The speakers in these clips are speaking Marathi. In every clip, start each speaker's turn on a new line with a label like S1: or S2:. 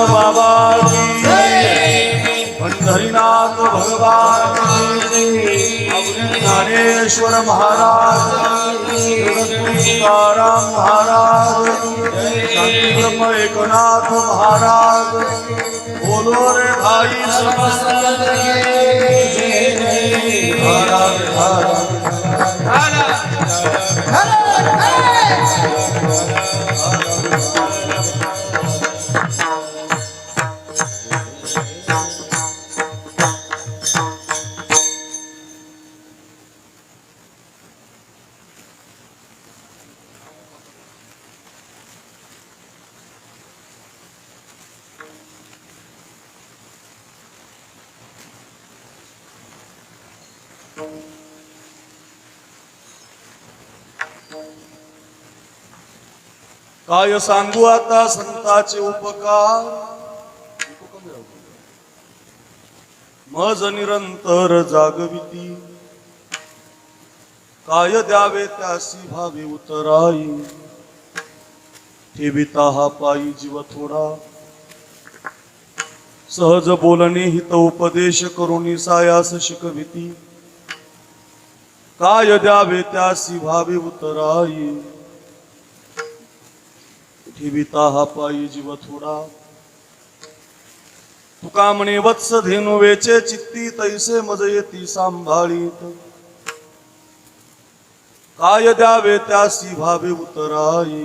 S1: बाबा की पंढरीनाथ भगवान की ज्ञानेश्वर महाराज तुकाराम महाराज शांती ब्रह्म एकनाथ महाराज बोलो रे भाई समस्त काय सांगू आता संतांचे उपकार मज निरंतर जागविती काय द्यावे त्यासी भावे उतराई ठेविता हा पायी जीव थोडा सहज बोलणे हित उपदेश करुणी सायास शिकविती काय द्यावे त्यासी भावे उतराई ठेविता हा पायी जीव थोडा तुका म्हणे वत्स धेनु वेचे चित्ती तैसे मज येती सांभाळीत काय द्यावे त्यासी भावे उतराई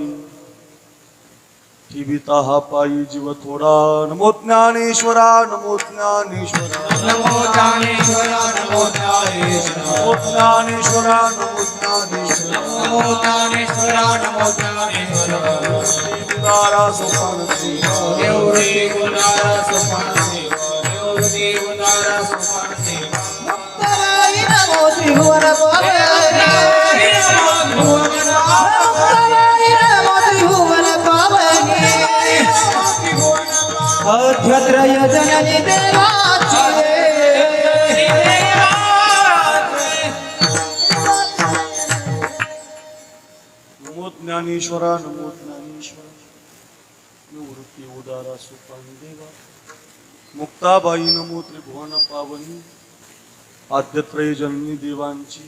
S1: ठेविता हा पायी जीव थोडा नमो ज्ञानेश्वरा नमो ज्ञानेश्वरा
S2: नमो ज्ञानेश्वरा नमो ज्ञानेश्वरा
S1: नमो ज्ञानेश्वरा
S2: नमो ज्ञानेश्वरा नमो ज्ञानेश्वरा
S1: उदारा सोपानसी
S2: देवरी उदारा सोपानसी देवरी उदारा सोपानसी
S3: मुक्ताबाई नमो त्रिभुवन पावनी मुक्ताबाई नमो त्रिभुवन पावनी अध्यत्रय जननी देवाची
S1: नमो ज्ञानेश्वरा नमो ज्ञानेश्वरा निवृत्ती उदारा सुपान देवा मुक्ताबाई नमो त्रिभुवन पावनी आद्यत्रय जननी देवांची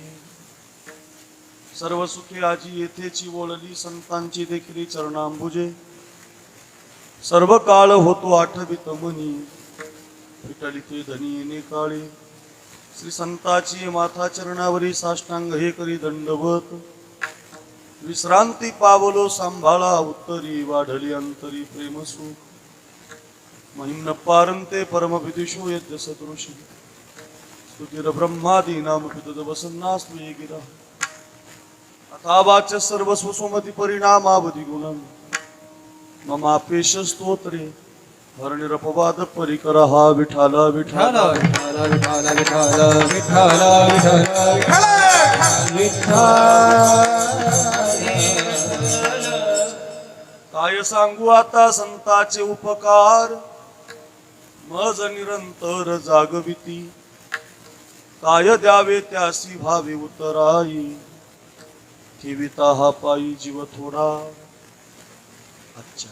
S1: सर्व सुखे आजी येथेची ओळली संतांची देखील चरणांबुजे सर्व काळ होतो आठवित मनी विठलिते धनी येणे काळे श्री संताची माथा चरणावरी साष्टांग हे करी दंडवत विश्रांती पावलो सांभाळा उत्तरी वाढली अंतरी प्रेम सुख महिम्न पारंते परम विदुषो यज्ञ सदृशी स्तुतीर ब्रह्मादी नाम पितद वसन्नास्तु ये गिरा अथावाच्य सर्वस्व सुमती परिणामावधी गुणम ममापेश स्तोत्रे हरणिरपवाद परिकर हा विठाला विठाला
S2: विठाला विठाला विठाला विठाला विठाला
S1: काय सांगू आता संतांचे उपकार मज निरंतर जागविती काय द्यावे त्यासी भावे उतराई ठेविता हा पायी जीव थोडा अच्छा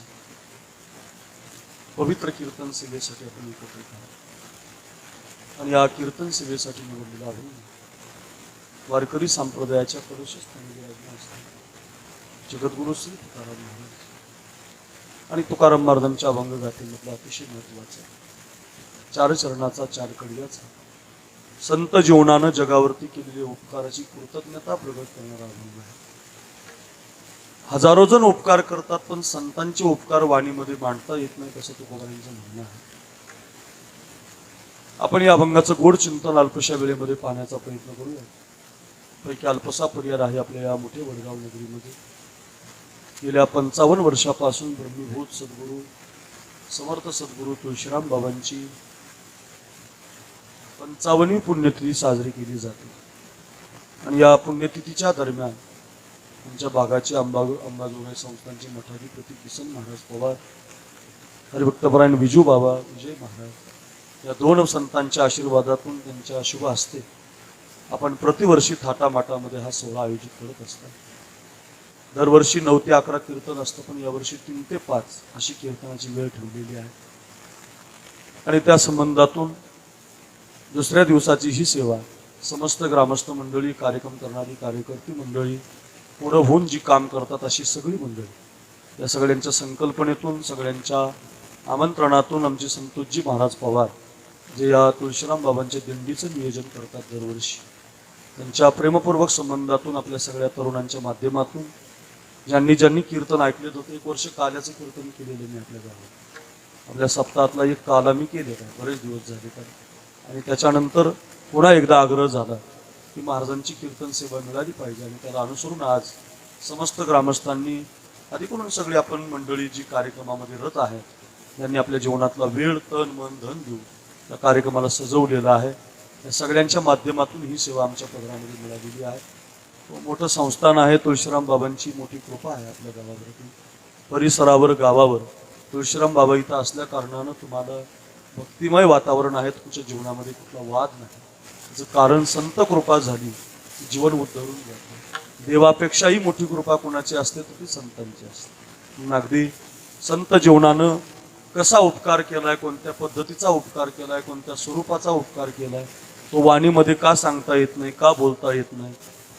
S1: पवित्र कीर्तन सेवेसाठी आपण एकत्रित आहोत आणि या कीर्तन सेवेसाठी निवडलेला आहे वारकरी संप्रदायाच्या कलशस्थानी विराजमान असतात जगद्गुरु श्री तुकाराम महाराज आणि तुकाराम महाराजांच्या अभंगगाथेमधला अतिशय महत्वाचा चार चरणाचा चार कडव्याचा संत जीवनानं जगावरती केलेल्या उपकाराची कृतज्ञता प्रगट करणारा अभंग आहे हजारो जण उपकार करतात पण संतांचे उपकार वाणीमध्ये मांडता येत नाही असं तुकोबारांचं म्हणणं आहे आपण या अभंगाचं गोड चिंतन अल्पशा वेळेमध्ये पाहण्याचा प्रयत्न करूया पैकी अल्पसा पर्याय आहे आपल्या या मोठे वडगाव नगरीमध्ये गेल्या 55 वर्षापासून ब्रह्मीभूत सद्गुरू समर्थ सद्गुरू तुळशीराम बाबांची 55वी पुण्यतिथी साजरी केली जाते आणि या पुण्यतिथीच्या दरम्यान आमच्या भागाचे अंबाजोगाई संस्थानचे मठाधिपती किसन महाराज पवार हरिभक्तपरायण विजू बाबा विजय महाराज या दोन संतांच्या आशीर्वादातून त्यांच्या शुभ हस्ते आपण प्रतिवर्षी थाटामाटामध्ये हा सोहळा आयोजित करत असतात दरवर्षी 9 ते 11 कीर्तन असतं पण यावर्षी 3 ते 5 अशी कीर्तनाची वेळ ठेवलेली आहे आणि त्या संबंधातून दुसऱ्या दिवसाची ही सेवा समस्त ग्रामस्थ मंडळी, कार्यक्रम करणारी कार्यकर्ती मंडळी, पुढं होऊन जी काम करतात अशी सगळी मंडळी, या सगळ्यांच्या संकल्पनेतून, सगळ्यांच्या आमंत्रणातून आमचे संतोषजी महाराज पवार जे या तुळशीराम बाबांच्या दिंडीचं नियोजन करतात दरवर्षी, त्यांच्या प्रेमपूर्वक संबंधातून आपल्या सगळ्या तरुणांच्या माध्यमातून ज्यांनी ज्यांनी कीर्तन ऐकले होते, 1 वर्ष काल्याचं कीर्तन केलेलं मी आपल्या गावात, आपल्या सप्ताहातला एक काला मी केलेला आहे, बरेच दिवस झाले काय. आणि त्याच्यानंतर पुन्हा एकदा आग्रह झाला की महाराजांची कीर्तन सेवा मिळाली पाहिजे, आणि त्याला अनुसरून आज समस्त ग्रामस्थांनी, आधी करून सगळी आपण मंडळी जी कार्यक्रमामध्ये रत आहेत, त्यांनी आपल्या जीवनातला वेळ, तन, मन, धन देऊन त्या कार्यक्रमाला सजवलेला आहे. या सगळ्यांच्या माध्यमातून ही सेवा आमच्या पदरामध्ये मिळालेली आहे. मोठं संस्थान आहे, तुळशीराम बाबांची मोठी कृपा आहे आपल्या गावावरती, परिसरावर, गावावर. तुळशीराम बाबा इथं असल्या कारणानं तुम्हाला भक्तिमय वातावरण आहे, तुमच्या जीवनामध्ये कुठला वाद नाही. त्याचं कारण संत कृपा झाली, जीवन उद्धरून जातं. देवापेक्षाही मोठी कृपा कोणाची असते तर ती संतांची असते. म्हणून अगदी संत जीवनानं कसा उपकार केलाय, कोणत्या पद्धतीचा उपकार केलाय, कोणत्या स्वरूपाचा उपकार केलाय, तो वाणीमध्ये का सांगता येत नाही, का बोलता येत नाही,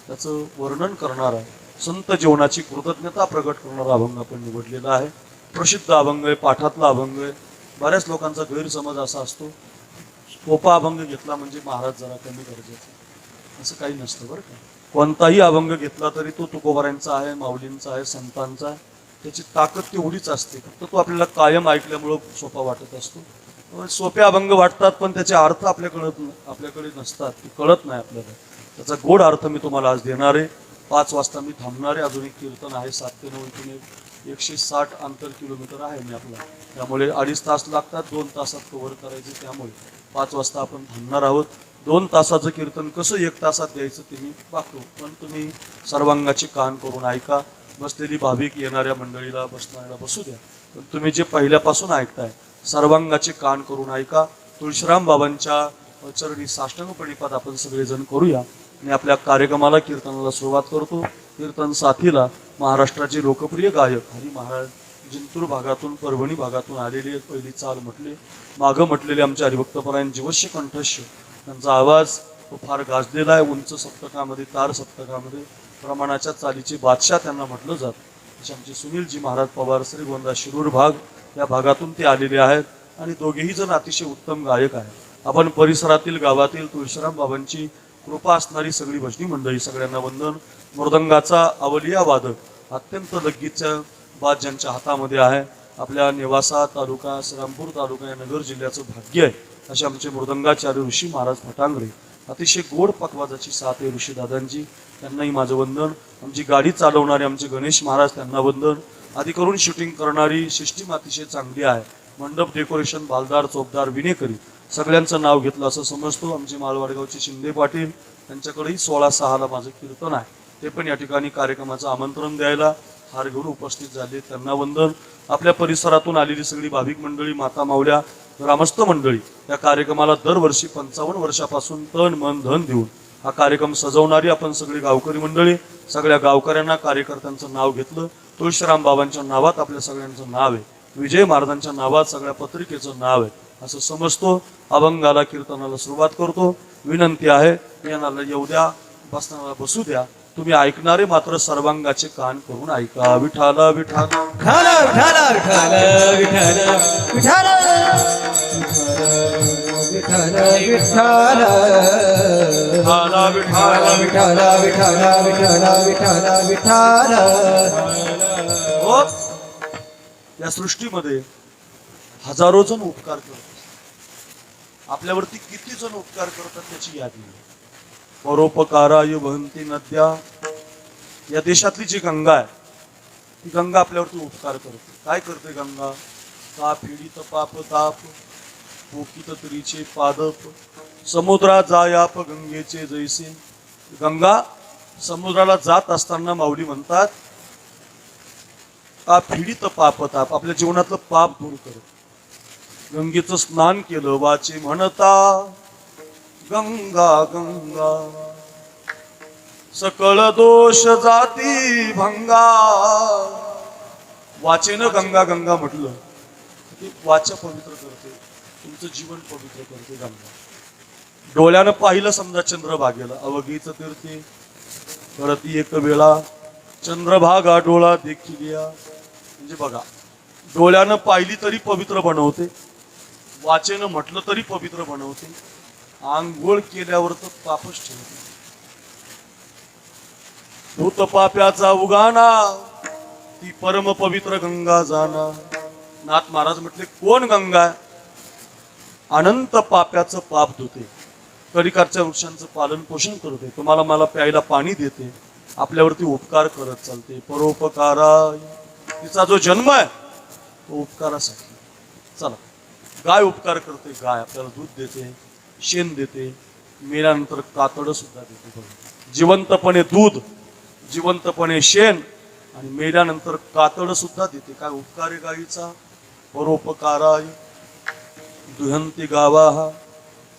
S1: त्याचं वर्णन करणारा, संत जीवनाची कृतज्ञता प्रकट करणारा अभंग आपण निवडलेला आहे. प्रसिद्ध अभंग आहे, पाठातला अभंग आहे. बऱ्याच लोकांचा गैरसमज असा असतो, सोपा अभंग घेतला म्हणजे महाराज जरा कमी गरजेचं, असं काही नसतं बरं का. कोणताही अभंग घेतला तरी तो तुकोबारांचा आहे, माऊलींचा आहे, संतांचा आहे, त्याची ताकद तेवढीच असते. फक्त तो आपल्याला कायम ऐकल्यामुळं सोपा वाटत असतो. सोपे अभंग वाटतात पण त्याचे अर्थ आपल्याकडे नसतात, ते कळत नाही आपल्याला. त्याचा गोड अर्थ मी तुम्हाला आज देणार आहे. 5 वाजता मी थांबणार आहे. अजून एक कीर्तन आहे 7 ते 9, इथून 160 अंतर किलोमीटर आहे मी आपला, त्यामुळे 2.5 तास लागतात 2 तासात कव्हर करायचे. त्यामुळे 5 वाजता आपण थांबणार आहोत. 2 तासाचं कीर्तन कसं 1 तासात द्यायचं ते मी पाहतो, पण तुम्ही सर्वांगाची कान करून ऐका. बसलेली भाविक येणाऱ्या मंडळीला बसणाऱ्याला बसू द्या, पण तुम्ही जे पहिल्यापासून ऐकताय सर्वांगाचे कान करून ऐका. तुळशीराम बाबांच्या चरणी साष्टांग प्रणिपात आपण सगळेजण करूया आणि आपल्या कार्यक्रमाला, कीर्तनाला सुरुवात करतो. कीर्तन साथीला महाराष्ट्राचे लोकप्रिय गायक हरी महाराज जिंतूर भागातून, परभणी भागातून आलेले, पहिली चाल म्हटले, मागं म्हटलेले आमचे हरिभक्तपरायण जीवश्य कंठस्य, त्यांचा आवाज तो फार गाजलेला आहे. उंच सप्तकामध्ये, तार सप्तकामध्ये प्रमाणाच्या चालीचे बादशाह त्यांना म्हटलं जातं. असे आमचे सुनीलजी महाराज पवार, श्रीगोंदा शिरूर भाग या भागातून ते आलेले आहेत आणि दोघेही जण अतिशय उत्तम गायक आहेत. आपण परिसरातील, गावातील तुळशीराम बाबांची कृपा असणारी सगळी भजनी मंडळी, सगळ्यांना वंदन. मृदंगाचा अवलिया वादक अत्यंत लगीच्या बाद ज्यांच्या हातामध्ये आहे, आपल्या नेवासा तालुका, श्रीरामपूर तालुका या नगर जिल्ह्याचं भाग्य आहे, असे आमचे मृदंगाचार्य ऋषी महाराज फटांगरे. अतिशय गोड पकवाजाची साथ आहे ऋषी दादांची, त्यांनाही माझं वंदन. आमची गाडी चालवणारे आमचे गणेश महाराज, त्यांना वंदन. आधी करून शूटिंग करणारी सिस्टीम अतिशय चांगली आहे. मंडप डेकोरेशन बालदार, चोपदार, विनेकरी सगळ्यांचं नाव घेतलं असं समजतो. आमचे मालवाडगावचे शिंदे पाटील, त्यांच्याकडेही 16/6ला माझं कीर्तन आहे, ते पण या ठिकाणी कार्यक्रमाचं आमंत्रण द्यायला हार घेऊन उपस्थित झाले, त्यांना वंदन. आपल्या परिसरातून आलेली सगळी भाविक मंडळी, माता मावल्या, ग्रामस्थ मंडळी या कार्यक्रमाला दरवर्षी 55 वर्षापासून तन, मन, धन देऊन हा कार्यक्रम सजवणारी आपण सगळी गावकरी मंडळी, सगळ्या गावकऱ्यांना, कार्यकर्त्यांचं नाव घेतलं. तुळशीराम बाबांच्या नावात आपल्या सगळ्यांचं नाव आहे, विजय महाराजांच्या नावात सगळ्या पत्रिकेचं नाव आहे असं समजतो. अभंगाला, कीर्तनाला सुरुवात करतो. विनंती आहे, येणारा येऊ द्या, बसणारा बसू द्या. तुम्ही ऐकणारे मात्र सर्वांगाचे कान करून ऐका. विठाला विठाला
S3: विठाला विठाला विठाला विठाला विठाला विठाला
S1: विठाला
S3: विठाला विठाला विठाला विठाला विठाला.
S1: हो, या सृष्टीमध्ये हजारो जण उपकार करतात. आपल्यावरती किती जण उपकार करतात त्याची यादी आहे. परोपकाराय वहंती नद्या, या देशातली जी गंगा आहे ती गंगा आपल्यावरती उपकार करते. काय करते गंगा? का पीडित पाप ताप, पोकित तरीचे पादप, समुद्रा जायाप गंगेचे जैसे. गंगा समुद्राला जात असताना माऊली म्हणतात, का पीडित पाप ताप, आपल्या जीवनातलं पाप दूर करत. गंगेचं स्नान केलं वाचे म्हणता, गंगा गंगा सकळ दोष जाती भंगा. वाचेनं गंगा गंगा म्हटलं ती वाचा पवित्र करते. तुमचं जीवन पवित्र करते गंगा. डोळ्यानं पाहिलं समजा चंद्रभागेला अवघीच तीर्थी करती एक वेळा चंद्रभागा डोळा देखील या. म्हणजे बघा, डोळ्यानं पाहिली तरी पवित्र बनवते, वाचेनं म्हटलं तरी पवित्र बनवते, आंघोळ केल्यावर तर पापच ठेवते. भूत पाप्याचा उगाना ती परम पवित्र गंगा जाना. नाथ महाराज म्हटले, कोण गंगा? अनंत पाप्याचं पाप धुते, कडिकारच्या वृक्षांचं पालन पोषण करते, तुम्हाला मला प्यायला पाणी देते, आपल्यावरती उपकार करत चालते. परोपकारा, तिचा जो जन्म आहे तो उपकारासाठी. चला, गाय उपकार करते, गाय आपल्याला दूध देते, शेण देते, मेल्यानंतर कातड सुद्धा देते. जिवंतपणे दूध, जिवंतपणे शेण आणि मेल्यानंतर कातड सुद्धा देते. काय उपकार आहे गायीचा? परोपकाराय दुहंती गावा.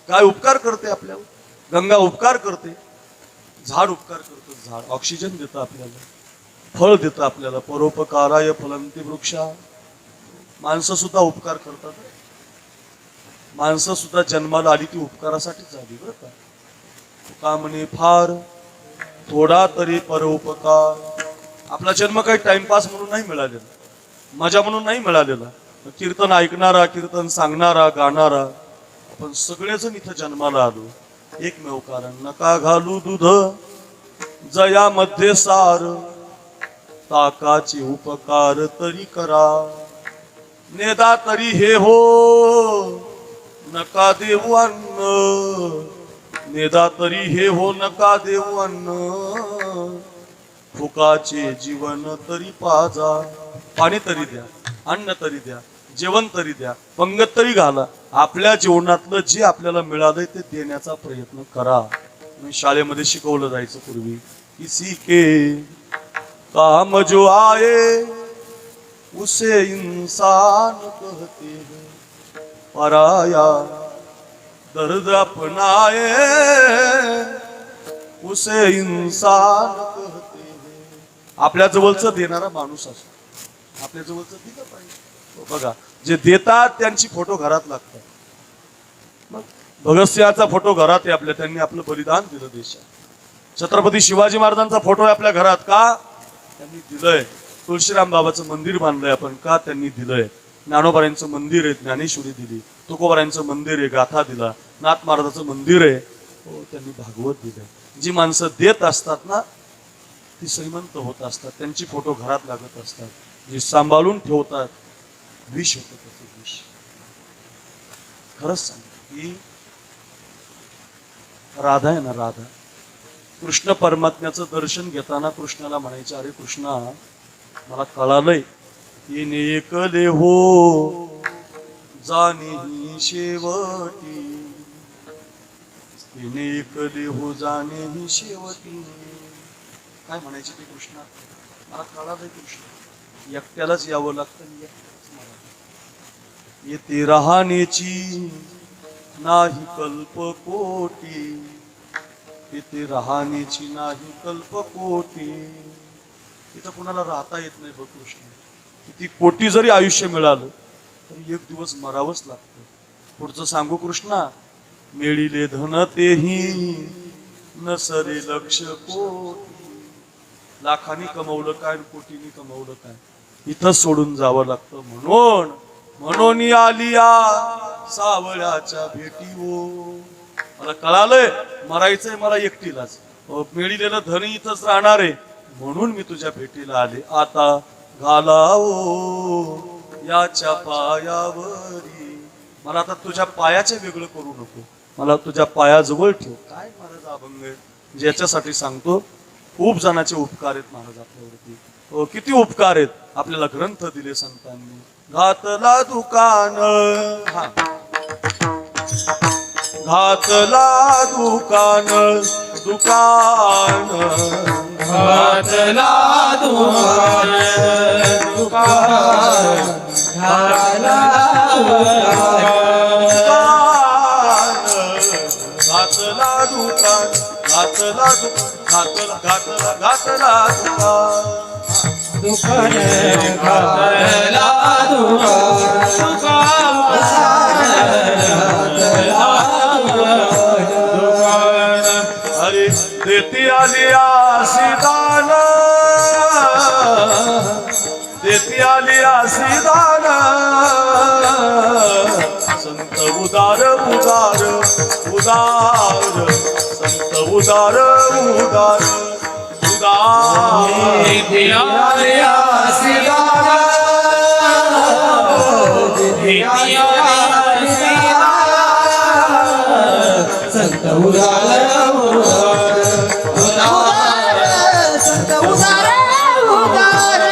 S1: काय उपकार करते आपल्याला? गंगा उपकार करते. झाड उपकार करतं, झाड ऑक्सिजन देतं आपल्याला, फळ देतं आपल्याला. परोपकाराय फलंती वृक्षा. माणसं सुद्धा उपकार करतात. माणसं सुद्धा जन्माला आली ती उपकारासाठीच आली बरं का. तुका म्हणे फार थोडा तरी परोपकार. आपला जन्म काही टाइमपास म्हणून नाही मिळालेला, मजा म्हणून नाही मिळालेला. कीर्तन ऐकणारा, कीर्तन सांगणारा, गाणारा, आपण सगळेजण इथं जन्माला आलो एकमेव कारण. नका घालू दूध जयामध्ये सार, ताकाचे उपकार तरी करा. नेदा तरी हे हो, नका देऊ अन्न. नेदा तरी हे हो, नका देऊ अन्न. फुकाचे जीवन तरी पाजा. पाणी तरी द्या, अन्न तरी द्या, जेवण तरी द्या, पंगत तरी घाला. आपल्या जीवनातलं जे आपल्याला मिळालंय ते देण्याचा प्रयत्न करा. शाळेमध्ये शिकवलं जायचं पूर्वी, किसी के काम जो आए उसे इंसान कहते हैं, पराया दर्द अपनाए उसे इंसान कहते हैं. आपल्या जवळचं देणारा माणूस असतो, आपल्या जवळचं दिलं पाहिजे. बघा, जे देतात त्यांची फोटो घरात लागतात. मग भगतसिंहाचा फोटो घरात आहे आपल्या, त्यांनी आपलं बलिदान दिलं देशात. छत्रपती शिवाजी महाराजांचा फोटो आहे आपल्या घरात, का? त्यांनी दिलंय. तुळशीराम बाबाचं मंदिर बांधलंय आपण, का? त्यांनी दिलंय. ज्ञानोबारायांचं मंदिर आहे, ज्ञानेश्वरी दिली. तुकोबारायांचं मंदिर आहे, गाथा दिला. नाथ महाराजाचं मंदिर आहे, हो, त्यांनी भागवत दिलंय. जी माणसं देत असतात ना ती श्रीमंत होत असतात, त्यांची फोटो घरात लागत असतात. जी सांभाळून ठेवतात, विष होतं त्याचं, विष. खरंच सांगतो की राधा आहे ना, राधा कृष्ण परमात्म्याचं दर्शन घेताना कृष्णाला म्हणायचे, अरे कृष्णा, मला कळालंय येणे एकले हो जाणे शेवटी. येणे एकले हो जाणे ही शेवटी. काय म्हणायचे ते कृष्णा? मला कळालंय कृष्ण, एकट्यालाच यावं लागतं, एकट्यालाच मला येते राहण्याची नाही कल्पकोटी. येते राहण्याची नाही कल्पकोटी. तिथं कुणाला राहता येत नाही बघ कृष्ण. किती कोटी जरी आयुष्य मिळालं तरी एक दिवस मरावंच लागतं. पुढचं सांगू कृष्णा, मिळिले धन तेही नसरे लक्ष कोटी. लाखांनी कमवलं काय, कोटीनी कमवलं काय, इथं सोडून जावं लागतं. म्हणून आलिया सावळ्याच्या भेटी हो. मला कळालंय मरायचंय मला एकटीलाच, मिळिलेलं धन इथंच राहणार आहे, म्हणून मी तुझ्या भेटीला आले. आता घालावो याच्या पायावरी. मला आता तुझ्या पायाचे वेगळं करू नको, मला तुझ्या पायाजवळ ठेव. काय महाराज अभंग आहे, ज्याच्यासाठी सांगतो. खूप जणांचे उपकार आहेत महाराज आपल्यावरती. किती उपकार आहेत. आपल्याला ग्रंथ दिले संतांनी. घातला दुकान, घातला दुकान, दुकान
S2: घातला दुकान, दुकान घातला दुकान,
S1: घातला दुकान, घातला दुकान, घातला घातला दुकान,
S2: दुकान घातला दुकान, दुकान
S1: दान संत उदार उदार उदार संत उदार उदार उदार
S3: संत उदार संत उदार उदार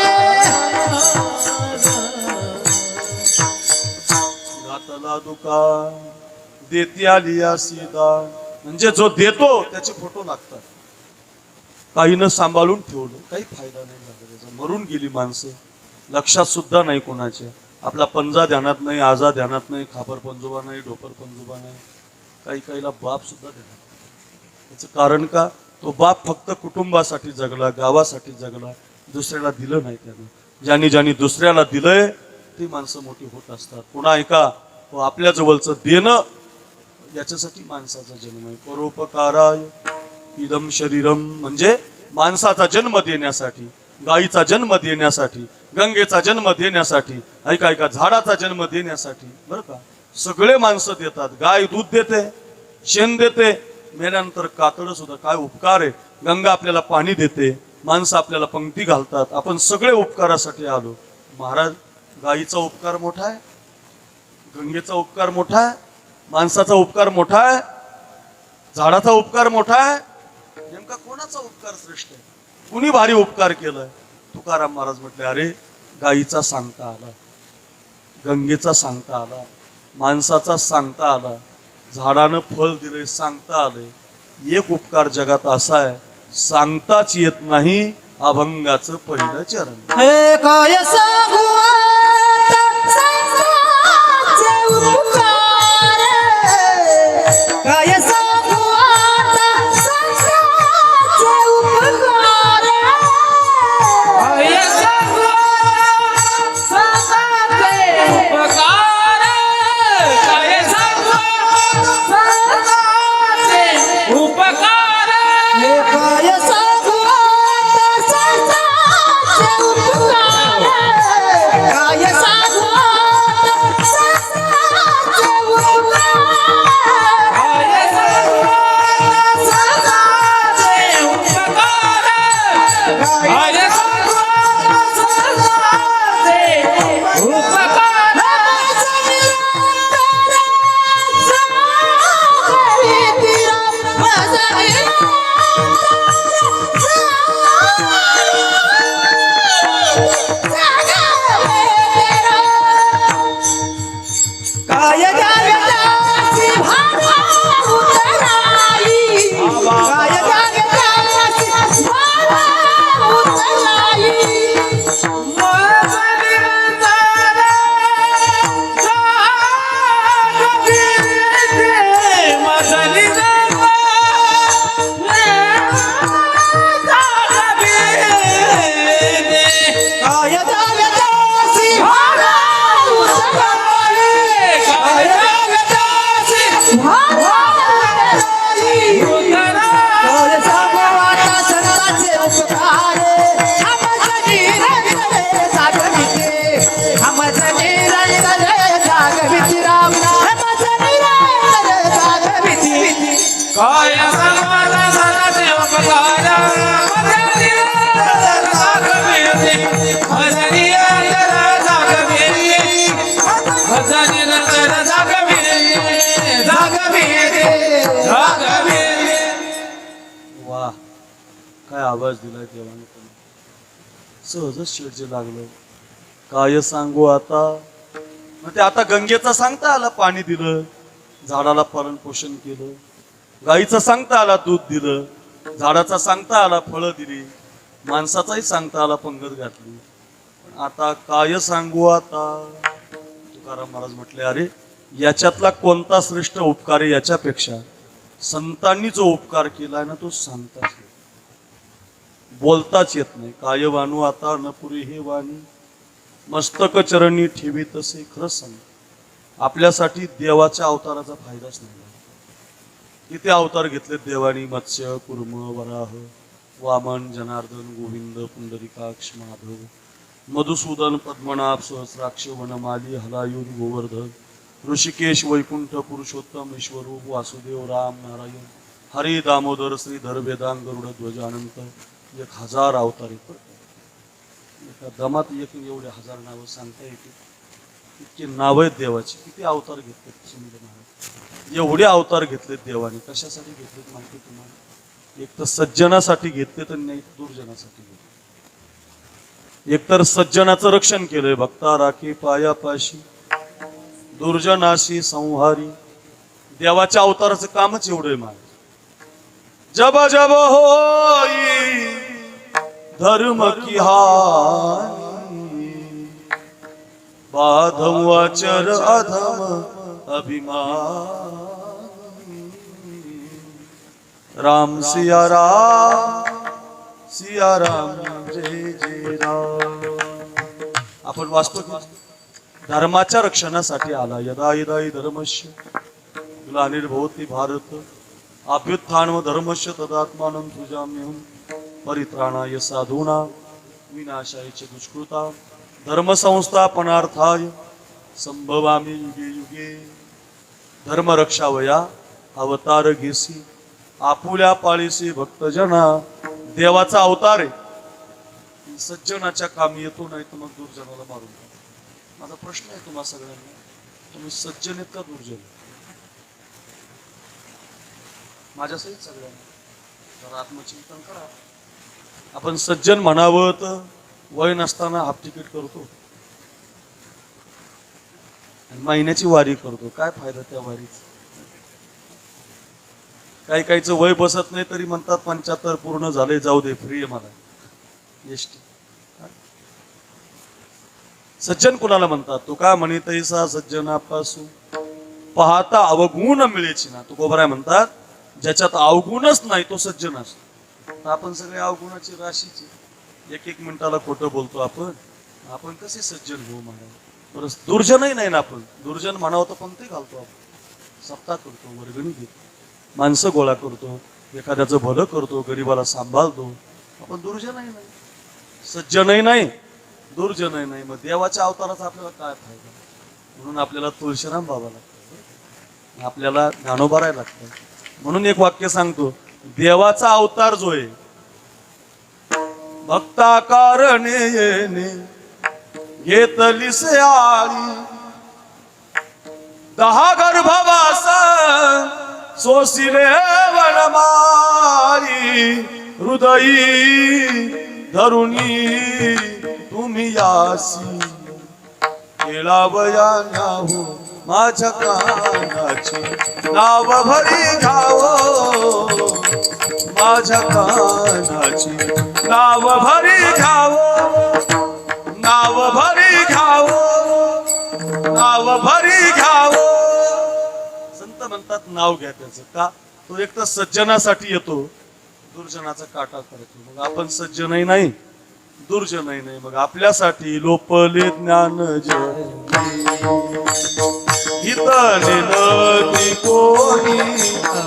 S1: घातला दुकान देती आली सीता म्हणजे जो देतो त्याचे फोटो लागतात. काहीनं सांभाळून ठेवलं काही फायदा नाही झाला त्याचा. मरून गेली माणसं लक्षात सुद्धा नाही कोणाच्या. आपला पंजा ध्यानात नाही, आजा ध्यानात नाही, खापर पंजोबा नाही, डोपर पंजोबा नाही, काही काहीला बाप सुद्धा ध्यानात. त्याचं कारण का? तो बाप फक्त कुटुंबासाठी जगला, गावासाठी जगला, दुसऱ्याला दिलं नाही त्यानं. ज्यांनी ज्यांनी दुसऱ्याला दिलंय ती माणसं मोठी होत असतात. पुन्हा ऐका, आपल्या जवळचं देणं याच्यासाठी माणसाचा जन्म आहे. परोपकाराय इदम शरीरम म्हणजे माणसाचा जन्म देण्यासाठी, गायीचा जन्म देण्यासाठी, गंगेचा जन्म देण्यासाठी, ऐका ऐका झाडाचा जन्म देण्यासाठी. बरं का, सगळे माणसं देतात. गाय दूध देते, शेण देते, मेल्यानंतर कातडं सुद्धा. काय उपकार आहे. गंगा आपल्याला पाणी देते, माणसं आपल्याला पंक्ती घालतात. आपण सगळे उपकारासाठी आलो. महाराज, गायीचा उपकार मोठा आहे, गंगेचा उपकार मोठा आहे, माणसाचा उपकार मोठा आहे, झाडाचा उपकार मोठा आहे. नेमका कोणाचा उपकार श्रेष्ठ आहे? कुणी भारी उपकार केलाय? तुकाराम महाराज म्हटले, अरे गायीचा सांगता आला, गंगेचा सांगता आला, माणसाचा सांगता आला, झाडानं फळ दिले सांगता आले. एक उपकार जगात असा आहे, सांगताच येत नाही, अभंगाचं पहिलं चरण.
S3: हे काय सांगू आता संतांचे उपकार, काय सांगू आता संतांचे उपकार,
S2: काय सांगू संतांचे उपकार, काय सांगू संतांचे उपकार,
S3: हे काय सांगू आता संतांचे उपकार, काय सांगू आता संतांचे उपकार,
S2: काय सांगू संतांचे उपकार, काय सांगू संतांचे उपकार.
S3: काय जागतासी भावा उतराई, काय जागतासी भावा उतराई, काय जागतासी भावा उतराई, काय जागतासी भावा उतराई, काय सांगू आता संतांचे उपकार, आमचे निरंतर जागविते, आमचे निरंतर जागविते राम, आमचे निरंतर जागविते.
S2: काय सर्वांना सदाचे उपकार, भजनी अंतर जागविते, भजनी अंतर जागविते, जागविते, जागविते.
S1: वाह, काय आवाज दिलाय देवाने. सहजच शेडचे लागलं. काय सांगू आता, मग ते आता गंगेचा सांगता आला, पाणी दिलं, झाडाला पालन पोषण केलं. गाईचं सांगता आला, दूध दिलं, झाडाचा सांगता आला, फळं दिली, माणसाचाही सांगता आला, पंगत घातली. पण आता काय सांगू आता. तुकाराम महाराज म्हटले, अरे याच्यातला कोणता श्रेष्ठ उपकार आहे याच्यापेक्षा संतांनी जो उपकार केलाय ना तो सांगताच येत, बोलताच येत नाही. काय वाणू आता न पुरी हे वाणी, मस्तक चरणी ठेवी तसे. खरंच सांग, आपल्यासाठी देवाच्या अवताराचा फायदाच नाही. किती अवतार घेतले देवानी, मत्स्य, कुर्म, वराह, वामन, जनार्दन, गोविंद, पुंडरीकाक्ष, माधव, मधुसूदन पद्मनाभ सहस्राक्ष वनमाली हलायुध गोवर्धन ऋषिकेश वैकुंठ पुरुषोत्तम ईश्वरूप वासुदेव राम नारायण हरी दामोदर श्रीधर वेदांग गरुड ध्वज अनंत 1000 अवतार आहेत. एका दमात एवढे 1000 नावं सांगता येतील. इतकी नावं आहेत देवाची. किती अवतार घेतलेत समजा महाराज. एवढे अवतार घेतलेत देवाने. कशासाठी घेतलेत माहिती तुम्हाला? एक तर सज्जनासाठी घेतलेत आणि नाही दुर्जनासाठी घेतले. एक तर सज्जनाचं रक्षण केलंय. भक्ता राखी पायापाशी दुर्जनाशी संहारी. देवाच्या अवताराचं कामच एवढं आहे महाराज. जब जब होई धर्म की हानी बाधम वाचर अधम अभिमान. राम सिया राम जय जय राम. आपण वाचतो की धर्माच्या रक्षणासाठी आला. यदा यदा हि धर्मस्य ग्लानिर्भवति भारत अभ्युत्थान धर्मस्य तदात्मानं सृजाम्यहं परित्राणाय साधूना विनाशाय च दुष्कृता धर्म संस्थापनार्थाय संभवामि युगे युगे. धर्म रक्षावया अवतार घेसी आपुल्या पाळीसी भक्तजना. देवाचा अवतार आहे. सज्जनाच्या कामी येतो नाही तर मग दुर्जनाला मारून टाकतो. माझा प्रश्न आहे तुम्हा सगळ्यांना, तुम्ही सज्जन आहेत का दुर्जन? माझ्यासहित सगळ्यांना जरा आत्मचिंतन करा. आपण सज्जन म्हणावं तर वय नसताना हाफ तिकीट करतो आणि महिन्याची वारी करतो. काय फायदा त्या वारीचा? काही काहीचं वय बसत नाही तरी म्हणतात 75 पूर्ण झाले जाऊ दे फ्री आहे मला एसटी. सज्जन कुणाला म्हणतात? तो का म्हणे तैसा सज्जनापासून पाहता अवगुण मिळेची ना. तो गोबराय म्हणतात ज्याच्यात अवगुणच नाही तो सज्जन असतो. तर आपण सगळे अवगुणाची राशीची. एक एक मिनिटाला खोटं बोलतो आपण. आपण कसे सज्जन होऊ म्हणावं? बरं दुर्जनही नाही ना. आपण दुर्जन म्हणावं तर पण ते घालतो आपण. सप्ताह करतो, वर्गणी घेतो, माणसं गोळा करतो, एखाद्याचं भलं करतो, गरीबाला सांभाळतो. आपण दुर्जनही नाही, सज्जनही नाही, दुर्जनही नाही. मग देवाच्या अवताराचा आपल्याला काय फायदा? म्हणून आपल्याला तुळशीराम बाबा लागतं, आपल्याला ज्ञानोबा लागतं. म्हणून एक वाक्य सांगतो. देवाचा अवतार जो आहे भक्ता कारणे येणे घेतली से आळी 10 गर्भवास सोसिले वनमारी हृदयी धरुणी तुम्ही यासी केळावया न्याहो माझ्या कानाची नाव भरी घ्यावो माझ्या कानाची नाव भरी घ्यावो नाव भरी घ्यावो नाव भरी घ्यावो. संत म्हणतात नाव घ्या त्याचं. का? तो एक तर सज्जनासाठी येतो, दुर्जनाचा काटा करतो. मग आपण सज्जनही नाही, दुर्जनही नाही. मग आपल्यासाठी लोपले ज्ञान हितने नदी कोणी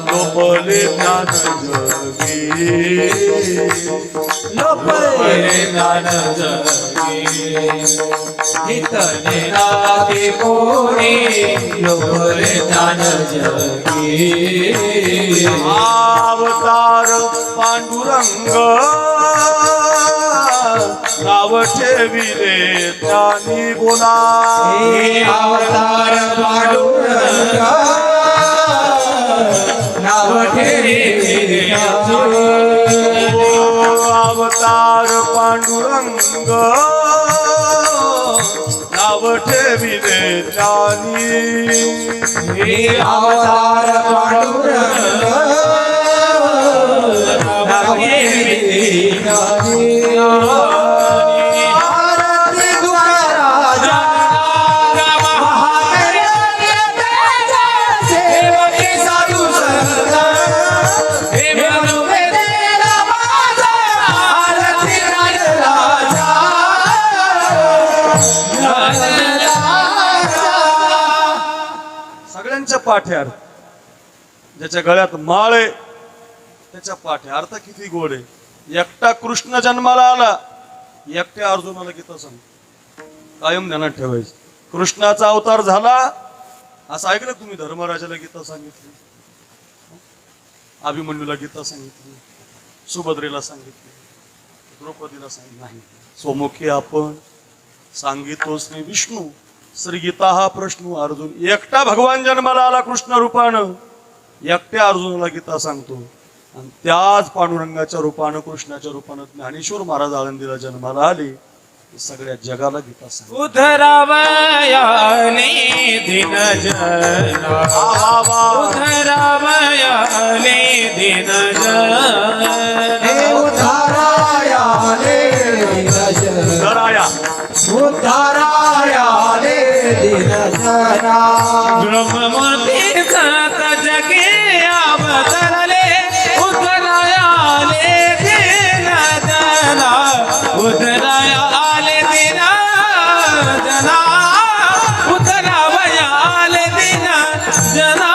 S1: लोपले ज्ञान जगी
S2: लोपले ज्ञान जगी हितने नादी कोणी लोपले ज्ञान जगी.
S1: अवतार पांडुरंग नाव ठेविले त्यानी बोला.
S2: अवतार पांडुरंग नाव ठेविले
S1: अवतार पांडुरंग नाव ठेविले त्यानी.
S2: अवतार पांडुरंग नाव ठेविले त्यानी.
S1: सगळ्यांच्या पाठे अर्थ. ज्याच्या गळ्यात माळ आहे त्याच्या पाठे अर्थ किती गोड आहे. एकटा कृष्ण जन्माला आला, एकट्या अर्जुनाला किती सांग. कायम ध्यानात ठेवायचं. कृष्णाचा अवतार झाला असं ऐकलं तुम्ही? धर्मराजाला गीता सांगितली, अभिमन्यूला गीता सांगितली, सुभद्रेला सांगितली, द्रौपदीला सांगितली नाही. स्वमुखी आपण सांगितो श्री विष्णू श्री गीता हा प्रश्न अर्जुन. एकटा भगवान जन्माला आला कृष्ण रूपानं, एकट्या अर्जुनाला गीता सांगतो. आणि त्याच पांडुरंगाच्या रूपानं कृष्णाच्या रूपानं ज्ञानेश्वर महाराज आळंदीला जन्माला आले. सगळ्या जगाला गीता सांग.
S2: उधरावयाने दिन जना, उधरावयाने दिन जना,
S3: हे उद्धारायाले दीनजना,
S1: उद्धराया
S3: उद्धारायाले दीनजना.
S2: ब्रह्ममूर्ती संत जगे अवतरले, उधरायाले दिन जना, उधरायाले दिन जना, उधरावयाले दिन जना.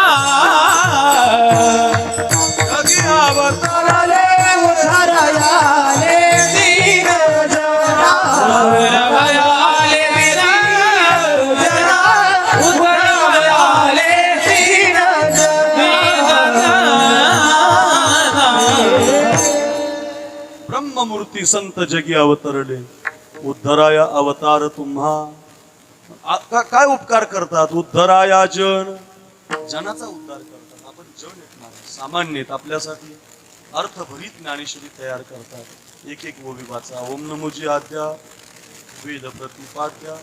S1: जगी अवतार
S3: उद्धाराले उद्धारायाले दीनजना.
S2: उधरावयाले दिन जना, उधरावयाले दिन
S1: ब्रह्ममूर्ती संत जगी अवतरले, उद्धराया अवतार तुम्हा. काय उपकार करतात? उद्धराया जन, जनाचा उद्धार करतात. आपण जन आहेत महाराज, सामान्य आहेत. आपल्यासाठी अर्थभरीत ज्ञानेश्वरी तयार करतात. एक एक ओवी वाचा. ओम नमोजी आद्या वेद प्रतिपाद्या,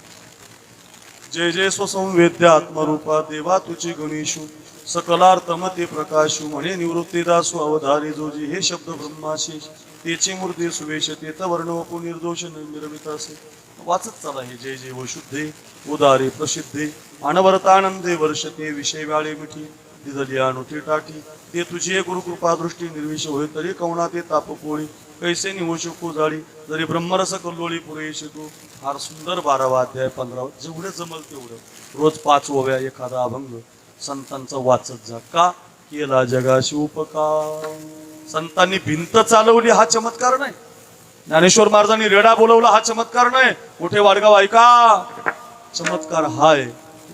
S1: जय जय स्वसंवेद्य आत्मरूपा देवा तुझे गणेशू, सकलार्थमते प्रकाशू म्हणे निवृत्तीदासू अवधारी जोजी. हे शब्द ब्रह्माशेष तेचे मूर्ती सुवेश तेत वर्ण वपू निर्दोष निर्मित असे. वाचत चला हे जय जय व शुद्धे उदारे प्रसिद्धे, अनवरतानंदे वर्षते विषय व्याळे मिठी, दिदली अनुठी टाठी ते तुझे गुरुकृपा दृष्टी निर्विष होय तरी कवणा ते तापपोळी, कैसे निवू शकू जाळी जरी ब्रह्मरस कल्लोळी पुरेशी तू. फार सुंदर 12वा अध्याय 15. जेवढे जमल तेवढं रोज 5 ओव्या एखादा अभंग संतांचा वाचत जा. का? केला जगाशी उपकार. संतांनी भिंत चालवली हा चमत्कार नाही, ज्ञानेश्वर महाराजांनी रेडा बोलवला हा चमत्कार नाही. कुठे वाडगाव ऐका, चमत्कार हाय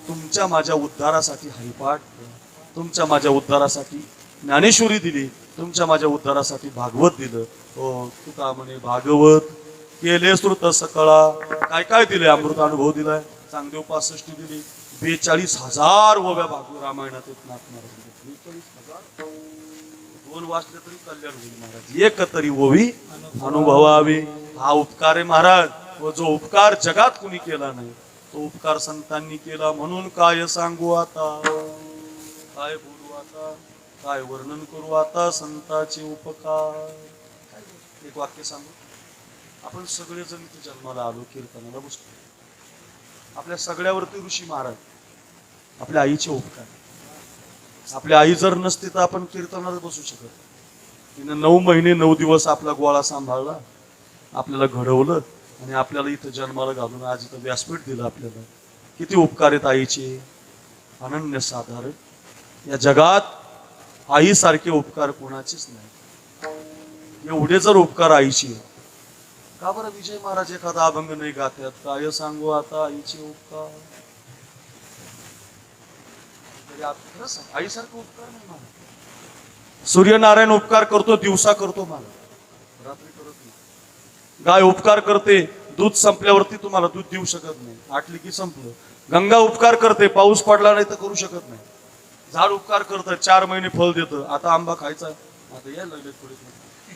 S1: तुमच्या माझ्या उद्धारासाठी हरिपाठ, तुमच्या माझ्या उद्धारासाठी ज्ञानेश्वरी दिली, तुमच्या माझ्या उद्धारासाठी भागवत दिलं. हो तुका म्हणे भागवत केले श्रुत सकळा. काय काय दिले? अमृत अनुभव दिलाय, चांगदेव 65 दिली, 42,000 ओव्या भागवत रामायणात आहेत. नाथ महाराज 42,000. 2 वाचले तरी कल्याण होईल महाराज. एक तरी ओवी अनुभवावी. हा उपकार आहे महाराज. व जो उपकार जगात कुणी केला नाही तो उपकार संतांनी केला. म्हणून काय सांगू आता, काय बोलू आता, काय वर्णन करू आता संतांचे उपकार. एक वाक्य सांगू. आपण सगळेजण इथे जन्माला आलो, कीर्तनाला बसतो. आपल्या सगळ्यावरती ऋषी महाराज, आपल्या आईचे उपकार. आपली आई जर नसती तर आपण कीर्तनाला बसू शकत. तिनं 9 महिने 9 दिवस आपला गोळा सांभाळला, आपल्याला घडवलं आणि आपल्याला इथं जन्माला घालून आज इथं व्यासपीठ दिलं आपल्याला. किती उपकार आहेत आईचे, अनन्य साधारण. या जगात आईसारखे उपकार कोणाचेच नाही. एवढे जर उपकार आईचे, का बरं विजय महाराज एखादा अभंग नाही गात्यात? काय सांगू आता आईचे उपकार. आईसारखं उपकार नाही मला. सूर्यनारायण उपकार करतो, दिवसा करतो मला, रात्री करत नाही. गाय उपकार करते, दूध संपल्यावरती तुम्हाला दूध देऊ शकत नाही, आटली की संपलं. गंगा उपकार करते, पाऊस पडला नाही तर करू शकत नाही. झाड उपकार करतं, 4 महिने फळ देतं. आता आंबा खायचा, आता यायला लागले थोडे.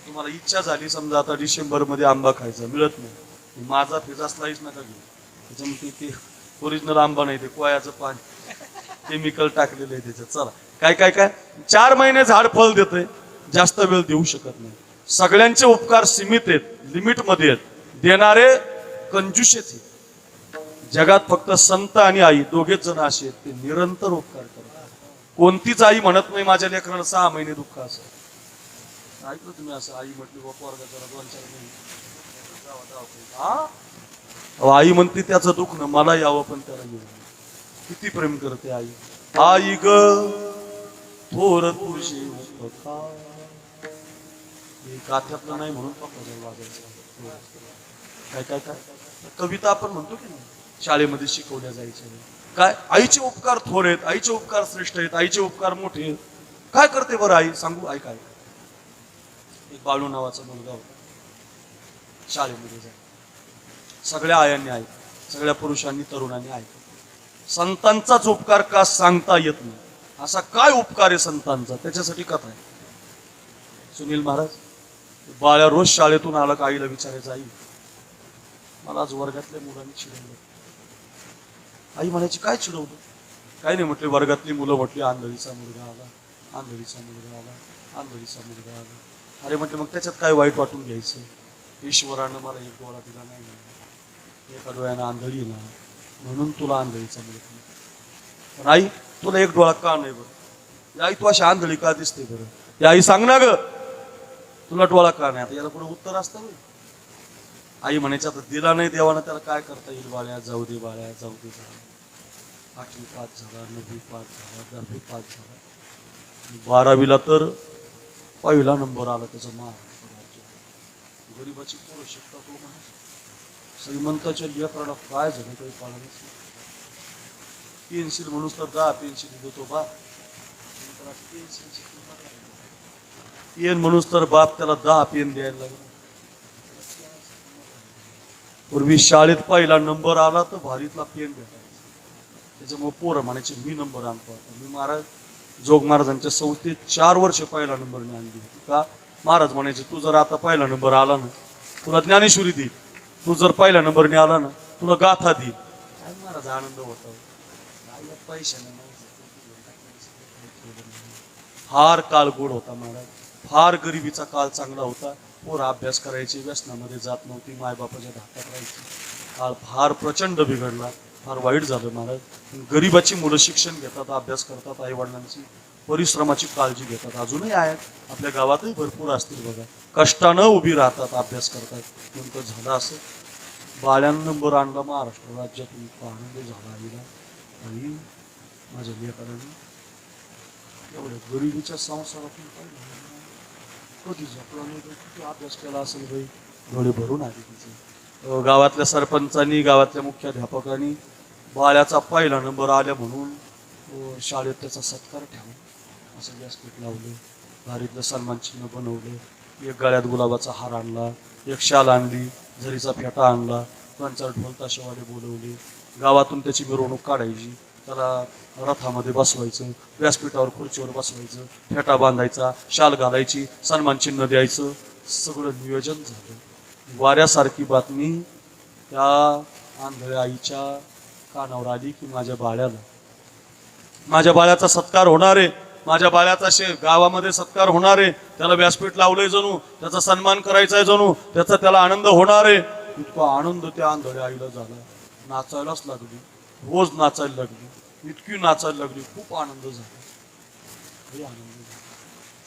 S1: तुम्हाला इच्छा झाली समजा आता डिसेंबर मध्ये आंबा खायचा, मिळत नाही. माझा पिझ्झा स्लाइस नका घेऊ, त्याच्यामध्ये ते ओरिजिनल आंबा नाही, ते कोयाचं पाणी केमिकल टाकलेलं आहे त्याच्यात. चला काय काय काय 4 महिने झाड फळ देतंय, जास्त वेळ देऊ शकत नाही. सगळ्यांचे उपकार सीमित आहेत, लिमिट मध्ये आहेत. देणारे कंजूस आहेत. जगात फक्त संत आणि आई दोघेच जण असे आहेत, ते निरंतर उपकार करतात. कोणतीच आई म्हणत नाही माझ्या लेकराला 6 महिने दुःख असं. ऐकलं तुम्ही असं? आई म्हटली बापा वर्गात 2-4 महिने आई म्हणते त्याचं दुखणं मला यावं पण त्याला येऊ. किती प्रेम करते आई. आई ग थोर तुझे उपकार. गाथ्यातलं नाही म्हणून पप्पा वाजायचं. काय काय काय कविता आपण म्हणतो की नाही, शाळेमध्ये शिकवल्या जायचे काय आईचे उपकार थोर आहेत, आईचे उपकार श्रेष्ठ आहेत, आईचे उपकार मोठे आहेत. काय करते बरं आई, सांगू आई काय. एक बाळू नावाचा मुलगा होता, शाळेमध्ये जाय, सगळ्या आयांनी ऐक, सगळ्या पुरुषांनी तरुणांनी ऐक, संतांचाच उपकार का सांगता येत नाही, असा काय उपकार आहे संतांचा, त्याच्यासाठी कथा आहे. सुनील महाराज, बाळ्या रोज शाळेतून आला का आईला विचारायचं, आई मला आज वर्गातल्या मुलांनी चिडवलं. आई म्हणायची काय चिडवलं, काही नाही म्हटले, वर्गातली मुलं म्हटली आंधळीचा मुलगा आला, आंधळीचा मुलगा आला, आंधळीचा मुलगा आला. अरे म्हटले मग त्याच्यात काय वाईट वाटून घ्यायचं, ईश्वरानं मला एक डोळा दिला नाही, एका डोळ्यानं आंधळी ना, म्हणून तुला आंधळीचा मुलगा. पण आई तुला एक डोळा का नाही बरं, आई तू अशी आंधळी का दिसते बरं, या आई सांग ना ग, तुला डोळा का नाही. आता याला पुढे उत्तर असतं. आई म्हणायचं आता दिला नाही देवानं, त्याला काय करता येईल, बाळ्या जाऊ दे, बाळ्या जाऊ दे. 8वी पास झाला, 9वी पास झाला, 10वी पास झाला, 12वीला तर पहिला नंबर आला त्याचा. महाराष्ट्र राज्य गरीबाची पोरं शिकतात तो म्हणा, श्रीमंताच्या लेकराला काय झालं काही पाळलं. पेन्सिल म्हणून तर 10 पेन्सिल देतो बाप, पेन म्हणून तर बाप त्याला 10 पेन द्यायला लागला. पूर्वी शाळेत पहिला नंबर आला तर भारीतला पेन भेटायचा, त्याच्यामुळे पोरं म्हणायचे मी नंबर आणतो. आता मी महाराज जोग महाराजांच्या 4 वर्ष पहिला नंबरने आणली होती. का महाराज म्हणायचे तू जर आता पहिला नंबर आला ना तुला ज्ञानेश्वरी देईल, तू जर पहिल्या नंबरने आला ना तुला गाथा देईल. काय महाराज आनंद होता, पैशाने फार काळ गोड होता महाराज, फार गरिबीचा काळ चांगला होता. पोरं अभ्यास करायचे, व्यसनामध्ये जात नव्हती, मायबापाच्या धाकात राहायची. काळ फार प्रचंड बिघडला, फार वाईट झालं महाराज. गरिबाची मुलं शिक्षण घेतात, अभ्यास करतात, आई वडिलांची परिश्रमाची काळजी घेतात. अजूनही आहेत आपल्या गावातही भरपूर असतील बघा, कष्टानं उभी राहतात, अभ्यास करतात. नेमकं झालं असं, बाळ्यानं नंबर आणला महाराष्ट्र राज्यातून, आनंद झाला आईला. आई माझ्या लेकरांनी एवढ्या गरिबीच्या संसारातून कधी झोपला नाही, किती अभ्यास केला असेल बाई, डोळे भरून आले तिचे. गावातल्या सरपंचांनी, गावातल्या मुख्याध्यापकांनी बाळ्याचा पहिला नंबर आल्या म्हणून शाळेत त्याचा सत्कार ठेवला, असं व्यासपीठ लावलं, भारीतलं सन्मान चिन्ह बनवलं, एक गळ्यात गुलाबाचा हार आणला, एक शाल आणली, झरीचा फेटा आणला, 2-4 ढोल ताशेवाले बोलवले, गावातून त्याची मिरवणूक काढायची, त्याला रथामध्ये बसवायचं, व्यासपीठावर खुर्चीवर बसवायचं, फेटा बांधायचा, शाल घालायची, सन्मान चिन्ह द्यायचं, सगळं नियोजन झालं. वाऱ्यासारखी बातमी त्या आंधळ्या आईच्या कानावर आली की माझ्या बाळ्याचा सत्कार होणार आहे, माझ्या बाळ्याचा गावामध्ये सत्कार होणार आहे, त्याला व्यासपीठ लावलंय जणू, त्याचा सन्मान करायचा आहे जणू, त्याला आनंद होणार आहे. इतका आनंद त्या आंधळ्या आईला झाला, नाचायलाच लागली, रोज नाचायला लागली, इतकी नाचायला लागली, खूप आनंद झाला.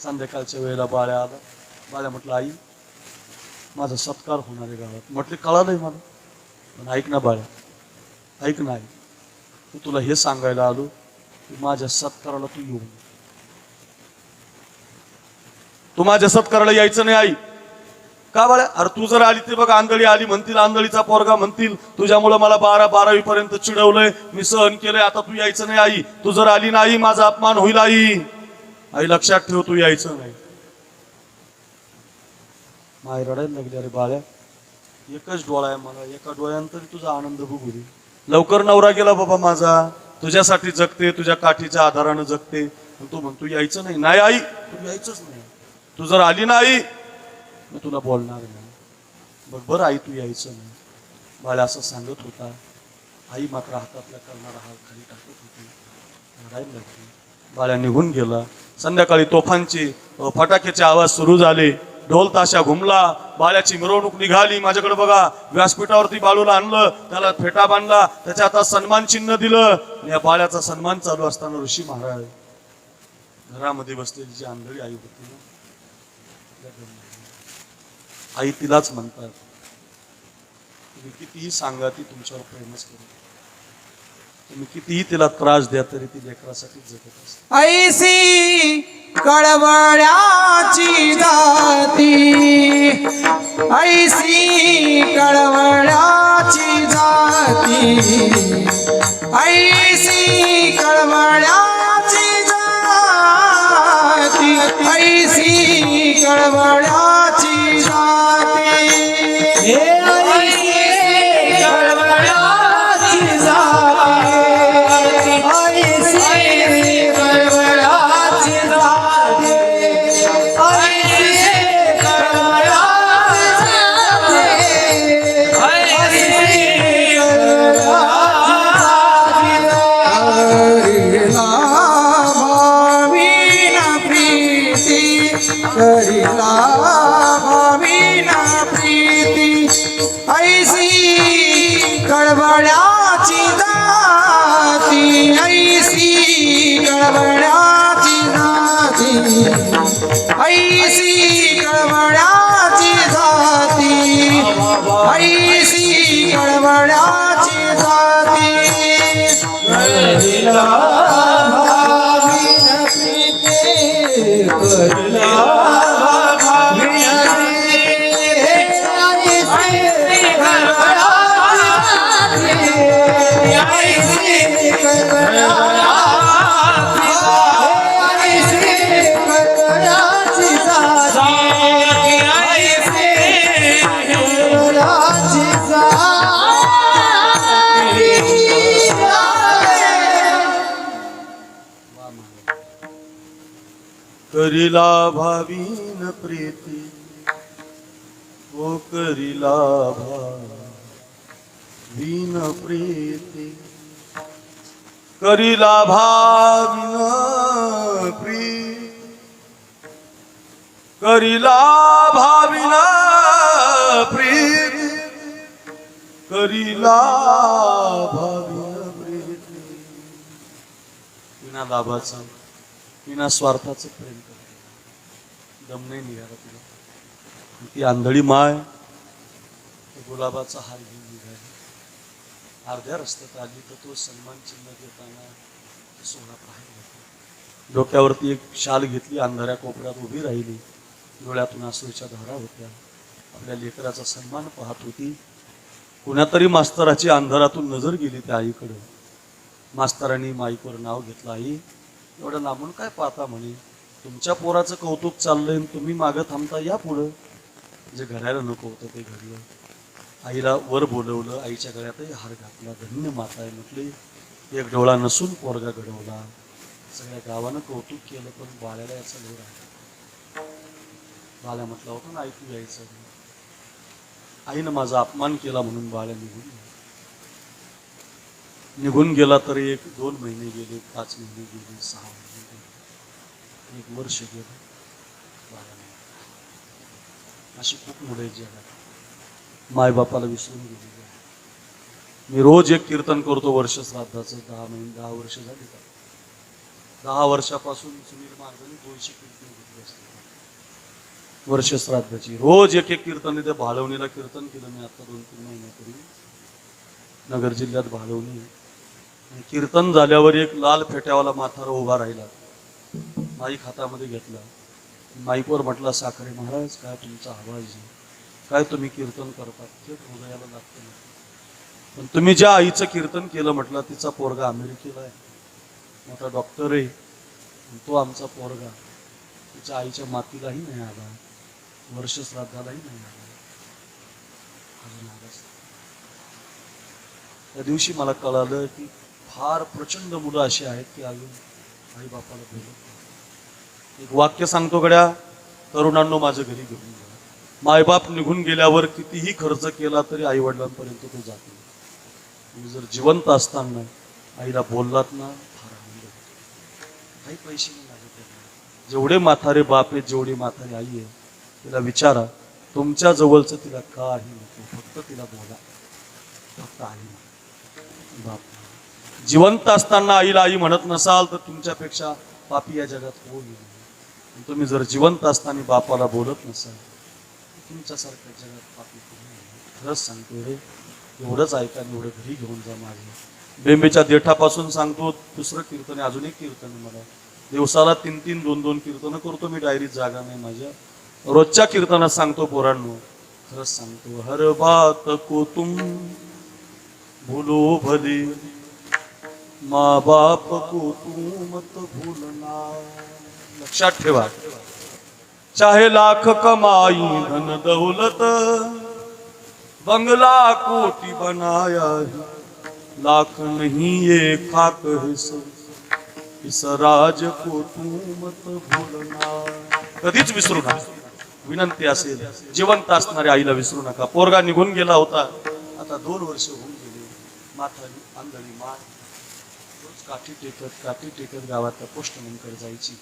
S1: संध्याकाळच्या वेळेला बाळ्या आला, बाळ्या म्हटलं आई माझा सत्कार होणार आहे गावात. म्हटले कळालंय मला, पण ऐक ना बाळ्या, ऐक ना आई, तू तुला हे सांगायला आलो की माझ्या सत्काराला तू येऊ, तू माझ्या सत्काराला यायचं नाही आई. का बाळ्या, अरे तू जर आली ते बघ आंधळी आली म्हणतील, आंधळीचा पोरगा म्हणतील, तुझ्यामुळे मला 12वी पर्यंत चिडवलंय, मी सहन केलंय, आता तू यायचं नाही आई. तू जर आली नाही माझा अपमान होईल आई. आई लक्षात ठेव, तू यायचं नाही. माय रडायला लागली, अरे बाळ्या एकच डोळा आहे मला, एका डोळ्यानं तरी तुझा आनंद बघू दे. लवकर नवरा गेला बाबा माझा, तुझ्यासाठी जगते, तुझ्या काठीच्या आधारानं जगते, तू म्हणतो यायचं नाही. नाही आई तू यायचंच नाही, तू जर आली नाही मी तुला बोलणार नाही. बरं आई तू यायचं नाही. बाळ्या असं सांगत होता, आई मात्र हातातल्या करणारा हात खाली टाकत होती, रडायला लागली. बाळ्या निघून गेला. संध्याकाळी तोफांचे फटाक्याचे आवाज सुरू झाले, ढोल ताशा घुमला, बाळ्याची मिरवणूक निघाली. माझ्याकडे बघा, व्यासपीठावरती बाळूला आणलं, त्याला फेटा बांधला, त्याच्या हातात सन्मान चिन्ह दिलं. या बाळ्याचा सन्मान चालू असताना ऋषी महाराज घरामध्ये बसलेली जी आंधळी आई होती ना, आई तिलाच म्हणतात, तुम्ही कितीही सांगा ती तुमच्यावर प्रेमच करेल, तुम्ही कितीही तिला त्रास द्या तरी ती लेकरासाठीच जगत असते.
S2: ऐसी कळवळ्याची जाती, ऐसी कळवळ्याची जाती, ऐसी कळवळ्याची जाती ऐसी कळवळ्याची जाती हे ऐसी कळवळ्याची जाती ऐसी कळवळ्याची जाती ऐसी करिला भावीना प्रीती ऐसी कळवळ्याची जाती ऐसी कळवळ्याची जाती ऐसी कळवळ्याची जाती ऐसी कळवळ्याची जाती करिला भावीना प्रीती करिला
S1: करिला भावीन प्रीती ओ करिला भावीन प्रीती करिला भावीन प्रीती करिला भावीन प्रीती करिला भावीन प्रीती विना लाभाचा विना स्वार्थाचं प्रेम करते दम नाही निघाला तुला ती आंधळी माय गुलाबाचा हार घेऊन निघाली अर्ध्या रस्त्यात आली तर तो सन्मान चिन्ह देताना सोना पाहिला डोक्यावरती एक शाल घेतली अंधाऱ्या कोपऱ्यात उभी राहिली डोळ्यातून अश्रूच्या धारा होत्या आपल्या लेकराचा सन्मान पाहत होती कुणातरी मास्तराची अंधारातून नजर गेली त्या आईकडे मास्तरांनी माईकवर नाव घेतलं आई एवढं लांबून काय पाहता म्हणे तुमच्या पोराचं कौतुक चाललंय तुम्ही मागं थांबता या पुढं जे घडायला नको होतं ते घडलं आईला वर बोलवलं आईच्या गळ्यातही हार घातला धन्य माता आहे म्हटली एक डोळा नसून पोरगा घडवला सगळ्या गावानं कौतुक केलं पण बाळ्याला याचा लोर आहे बाळ्या म्हटलं होतं ना ऐकू यायचं आईनं माझा अपमान केला म्हणून बाळ्या निघून गेला तरी 1-2 महिने गेले 5 महिने गेले 6 महिने गेले 1 वर्ष गेलं अशी खूप मुलं आहेत जगात मायबापाला विसरून गेली मी रोज एक कीर्तन करतो वर्ष श्राद्धाचं 10 वर्ष झाली का 10 वर्षापासून सुनील महाराजांनी 200 कीर्तन घेतली असते वर्ष श्राद्धाची रोज एक कीर्तन इथे भाळवणीला कीर्तन केलं मी आता 2-3 महिन्यापूर्वी नगर जिल्ह्यात भाळवणी कीर्तन झाल्यावर एक लाल फेट्यावाला म्हातारा उभा राहिला माईक हातामध्ये घेतला माईकवर म्हटला साखरे महाराज काय तुमचा आवाज आहे काय तुम्ही कीर्तन करतात थेट हृदयाला लागतं पण तुम्ही ज्या आईचं कीर्तन केलं म्हटलं तिचा पोरगा अमेरिकेला आहे मोठा डॉक्टर आहे तो आमचा पोरगा तिच्या आईच्या मातीलाही नाही आला वर्ष श्राद्धालाही नाही आला अजून आलाच त्या दिवशी मला कळालं की फार प्रचंड मुलं अशी आहेत की अजून आई बापाला बोलत एक वाक्य सांगतो गड्या तरुणांनो माझं घरी घेऊन जा मायबाप निघून गेल्यावर कितीही खर्च केला तरी आई वडिलांपर्यंत तो जात नाही तुम्ही जर जिवंत असताना आईला बोललात ना फार आनंद होतो काही पैसे नाही लागत जेवढे म्हातारे बाप आहेत जेवढी म्हातारी आई आहे तिला विचारा तुमच्या जवळचं तिला काही नको फक्त तिला बोला फक्त आई बाप जिवंत असताना आईला आई म्हणत नसाल तर तुमच्यापेक्षा पापी या जगात होऊ गेली तुम्ही जर जिवंत असताना बापाला बोलत नसाल तुमच्यासारख्या जगात पापी खरंच सांगतो रे एवढंच ऐका एवढं घरी घेऊन जा माझे बेंबेच्या देठापासून सांगतो दुसरं कीर्तन अजून एक कीर्तन मला दिवसाला 3-3 2-2 कीर्तन करतो मी डायरीत जागा नाही माझ्या रोजच्या कीर्तनात सांगतो पोरांनो खरंच सांगतो हर बात को तुम भूलो भले माँ बाप को तू मत भूलना. लक्षात ठेवा, चाहे लाख कमाई धन दौलत, बंगला कोटी बनाया है, लाख नहीं ये खाक है सब, इस राज को तू मत भूलना. कधीच विसरू नका. विनंती असेल, जिवंत असणाऱ्या आईला विसरू नका. पोरगा निघून गेला होता, आता 2 वर्ष होऊन गेली. माथारी आंधळी मान, रोज काठी टेकत गावातल्या पोस्टमनकडे जायची.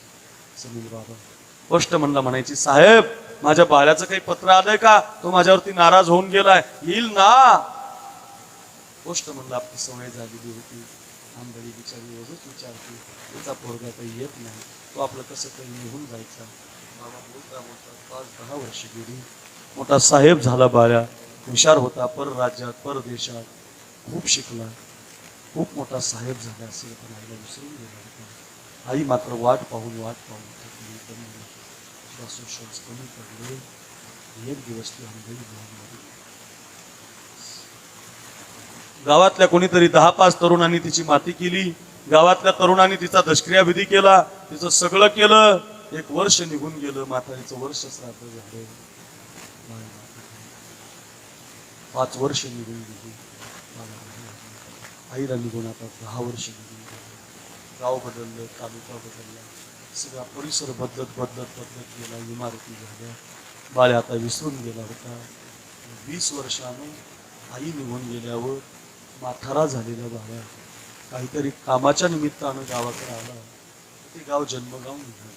S1: समीर बाबा पोस्टमनला म्हणायची, साहेब माझ्या बाळ्याचं काही पत्र आलंय का? तो माझ्यावरती नाराज होऊन गेलाय, येईल ना? पोस्टमनला आपली सवय झालेली होती. आंधळी बिचारी रोजच विचारते, तिचा पोरगा काही येत नाही, तो आपलं कसं काही निघून जायचा. बाबा बोलता बोलता 5-10 वर्ष गेली. मोठा साहेब झाला बाळ्या, हुशार होता, परराज्यात परदेशात खूप शिकला, खूप मोठा साहेब झाला असेल, पण आईला विसरून गेला होता. आई मात्र वाट पाहून थकली, दमली, श्वासोश्वास कमी पडले. एक दिवस ती आंधळी मरली. गावातल्या कोणीतरी 10-5 तरुणांनी तिची माती केली. गावातल्या तरुणांनी तिचा दशक्रिया विधी केला, तिचं सगळं केलं. 1 वर्ष निघून गेलं. म्हातारीचं वर्ष श्राद्ध झालं. 5 वर्ष निघून गेली. आईला निघून आता 10 वर्ष निघून गेली. गाव बदललं, तालुका बदलला, सगळा परिसर बदलत गेला. इमारती झाल्या. बाळ्या आता विसरून गेला होता. 20 वर्षानं आई निघून गेल्यावर म्हातारा झालेला बाळा काहीतरी कामाच्या निमित्तानं गावाकडे आला. ते गाव जन्मगाव निघालं.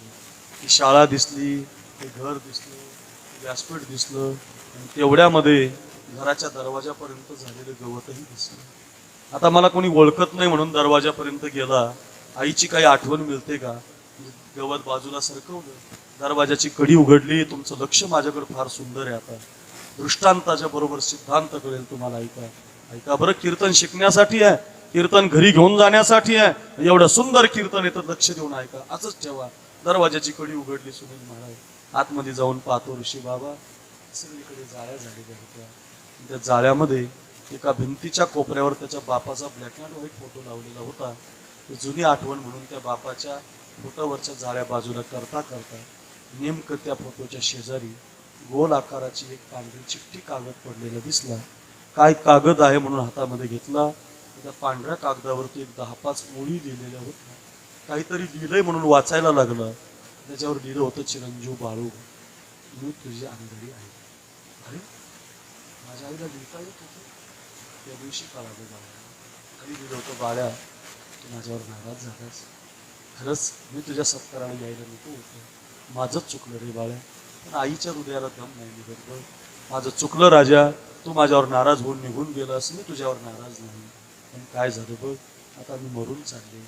S1: ती शाळा दिसली, ते घर दिसलं, ते व्यासपीठ दिसलं, आणि तेवढ्यामध्ये घराच्या दरवाजापर्यंत झालेलं गवतही दिसलं. आता मला कोणी ओळखत नाही म्हणून दरवाजापर्यंत गेला. आईची काही आठवण मिळते का? गवत बाजूला सरकवलं, दरवाजाची कडी उघडली. तुमचं लक्ष माझ्याकडे फार सुंदर आहे. आता दृष्टांताच्या बरोबर सिद्धांत कळेल तुम्हाला. ऐका बरं, कीर्तन शिकण्यासाठी आहे, कीर्तन घरी घेऊन जाण्यासाठी आहे. एवढं सुंदर कीर्तन येतं, लक्ष देऊन ऐका. असंच ठेवा. दरवाजाची कडी उघडली. सुनील महाराज आतमध्ये जाऊन पाहतो, ऋषी बाबा सगळीकडे जाळ्या झालेल्या होत्या. त्या जाळ्यामध्ये एका भिंतीच्या कोपऱ्यावर त्याच्या बापाचा ब्लॅक अँड व्हाईट फोटो लावलेला होता. ती जुनी आठवण म्हणून त्या बापाच्या फोटोवरच्या जाळ्या बाजूला करता नेमकं त्या फोटोच्या शेजारी गोल आकाराची एक पांढरी चिठ्ठी कागद पडलेला दिसला. काय कागद आहे म्हणून हातामध्ये घेतला. त्या पांढऱ्या कागदावरती एक 10-5 ओळी लिहिलेल्या होत्या. काहीतरी लिहिलंय म्हणून वाचायला लागलं. त्याच्यावर लिहिलं होतं, चिरंजीव बाळू, मी तुझी आंधळी आहे. अरे, माझ्या आईला लिहिता येत होतं. त्या दिवशी कळालं बाळा. खाली लिहिलं होतं, बाळ्या तू माझ्यावर नाराज झालास, खरंच मी तुझ्या सत्काराने यायला नको होतं, माझंच चुकलं रे बाळ्या. पण आईच्या हृदयाला दम नाही निघत. माझं चुकलं राजा, तू माझ्यावर नाराज होऊन निघून गेलास, मी तुझ्यावर नाराज नाही. पण काय झालं बघ, आता मी मरून चालले,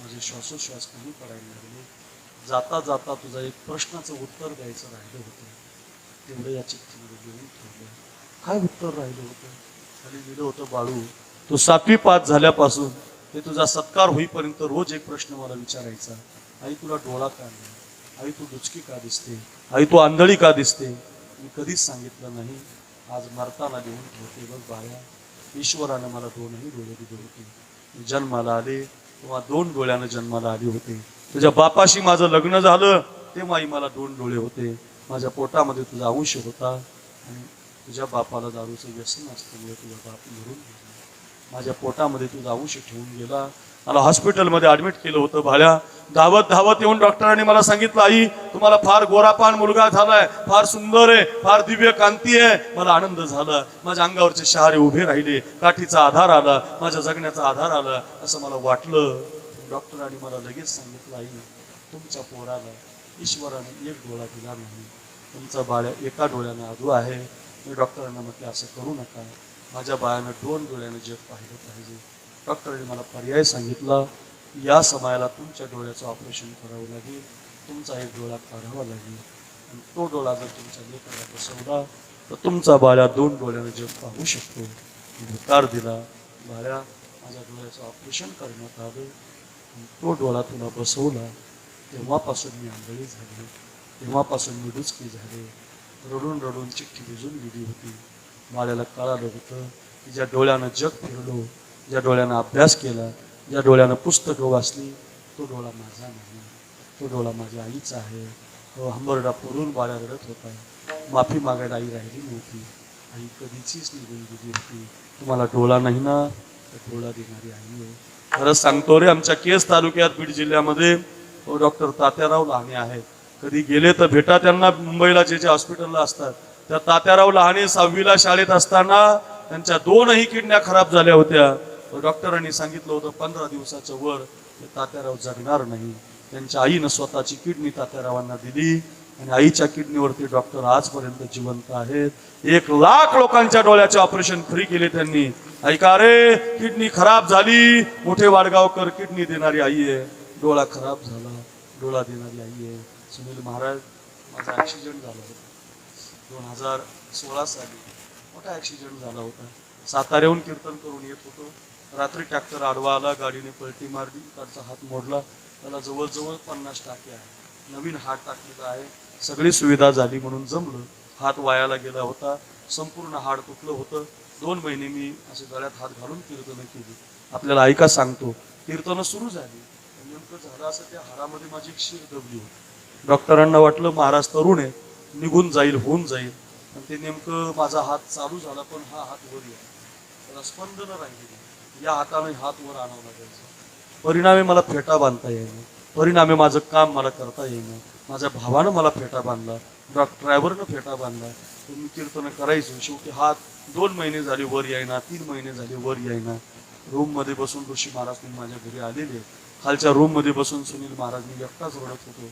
S1: माझे श्वासोश्वास कमी पडायला लागले. जाता जाता तुझा एक प्रश्नाचं उत्तर द्यायचं राहिलं होतं, तेवढं या चिठ्ठीमध्ये लिहून ठेवलं. काय उत्तर राहिलं होतं? खाली लिहिलं होतं, बाळू तू 7वी पास झाल्यापासून ते तुझा सत्कार होईपर्यंत रोज एक प्रश्न मला विचारायचा, आई तुला डोळा का नाही, आई तू डुचकी का दिसते, आई तू आंधळी का दिसते. मी कधीच सांगितलं नाही. आज मरताना लिहून ठेवते, बघ बाळ्या, ईश्वरानं मला 2ही डोळे दिले होते. मी जन्माला आले तेव्हा 2 डोळ्यानं जन्माला आले होते. तुझ्या बापाशी माझं लग्न झालं तेव्हाही मला 2 डोळे होते. माझ्या पोटामध्ये तुझा अंश होता आणि तुझ्या बापाला दारूचं व्यसन असल्यामुळे तुझा बाप मरून गेला. माझ्या पोटामध्ये तुझा अंश ठेवून गेला. मला हॉस्पिटलमध्ये ऍडमिट केलं होतं. भाड्या धावत येऊन डॉक्टरांनी मला सांगितलं, आई तुम्हाला फार गोरापान मुलगा झालाय, फार सुंदर आहे, फार दिव्य कांती आहे. मला आनंद झाला. माझ्या अंगावरचे शहारे उभे राहिले, काठीचा आधार आला, माझ्या जगण्याचा आधार आला असं मला वाटलं. डॉक्टरांनी मला लगेच सांगितलं, आई तुमच्या पोराला ईश्वराने 1 डोळा दिला नाही, तुमचा बाळ्या 1 डोळ्यानं अधू आहे. मी डॉक्टरांना म्हटलं, असं करू नका, माझ्या बाळानं 2 डोळ्यानं जग पाहिलं पाहिजे. डॉक्टरांनी मला पर्याय सांगितला, या समयाला तुमच्या डोळ्याचं ऑपरेशन करावं लागेल, तुमचा 1 डोळा काढावा लागेल आणि तो डोळा जर तुमच्या लेकराला बसवला तर तुमचा बाळ्या 2 डोळ्यानं जग पाहू शकतो. होकार दिला. बाळ्या माझ्या डोळ्याचं ऑपरेशन करण्यात आलं, तो डोळा तुला बसवला. तेव्हापासून मी आंधळी झाली, तेव्हापासून मी डुचकी झाले. रडून रडून चिठ्ठी भिजून गेली होती. बाळ्याला कळालं होतं की ज्या डोळ्यानं जग फिरलो ज्या डोळ्यानं अभ्यास केला, ज्या डोळ्यानं पुस्तकं वाचली, तो डोळा माझा नाही, तो डोळा माझ्या आईचा आहे. तो हंबरडा पुरून बाळा रडत होता. माफी मागायला आई राहिली नव्हती. आई कधीचीच निघून गेली होती. तुम्हाला डोळा नाही ना, तर डोळा देणारी आई आहे. खरंच सांगतो रे, आमच्या केस तालुक्यात बीड जिल्ह्यामध्ये डॉक्टर तात्याराव लहाने आहेत. कधी गेले तर भेटा त्यांना. मुंबईला जे हॉस्पिटलला असतात, त्या तात्याराव लहाने 6वीला शाळेत असताना त्यांच्या 2ही किडन्या खराब झाल्या होत्या. डॉक्टरांनी सांगितलं होतं 15 दिवसाच्या वर ते तात्याराव जगणार नाही. त्यांच्या आईनं स्वतःची किडनी तात्यारावांना दिली आणि आईच्या किडनीवरती डॉक्टर आजपर्यंत जिवंत आहेत. 1 लाख लोकांच्या डोळ्याचे ऑपरेशन फ्री केले त्यांनी. ऐका रे, किडनी खराब झाली, मोठे वाडगावकर किडनी देणारी आई आहे. डोळा खराब झाला, डोळा देणारी आई आहे. सुनील महाराज, माझा ॲक्सिडेंट झाला होता 2016 साली. मोठा ॲक्सिडेंट झाला होता. साताऱ्याहून कीर्तन करून येत होतो. रात्री ट्रॅक्टर आडवा आला, गाडीने पलटी मारली, त्याचा हात मोडला. त्याला जवळजवळ 50 टाके आहे. नवीन हात टाकलेला आहे. सगळी सुविधा झाली म्हणून जमलं. हात वायाला गेला होता, संपूर्ण हाड तुटलं होतं. 2 महिने मी असे गळ्यात हात घालून कीर्तनं केली. आपल्याला ऐका सांगतो, कीर्तनं सुरू झाली. नेमकं झालं असं, त्या हाडामध्ये माझी एक शीर दबली होती. डॉक्टरांना वाटलं महाराज तरुण आहे, निघून जाईल, होऊन जाईल. आणि ते नेमकं माझा हात चालू झाला, पण हा हात वर येईल, त्याला स्पंदनं राहिली. या हाताने हात वर आणावं लागायचं. परिणामी मला फेटा बांधता येईना. परिणामी माझं काम मला करता येईना. माझ्या भावानं मला फेटा बांधला, ड्रायव्हरनं फेटा बांधला. मी कीर्तन करायचो. शेवटी हात 2 महिने झाले वर यायना, 3 महिने झाले वर यायना. रूम मध्ये बसून ऋषी महाराज माझ्या घरी आलेले. खालच्या रूम मध्ये बसून सुनील महाराज मी एकटाच रडत होतो.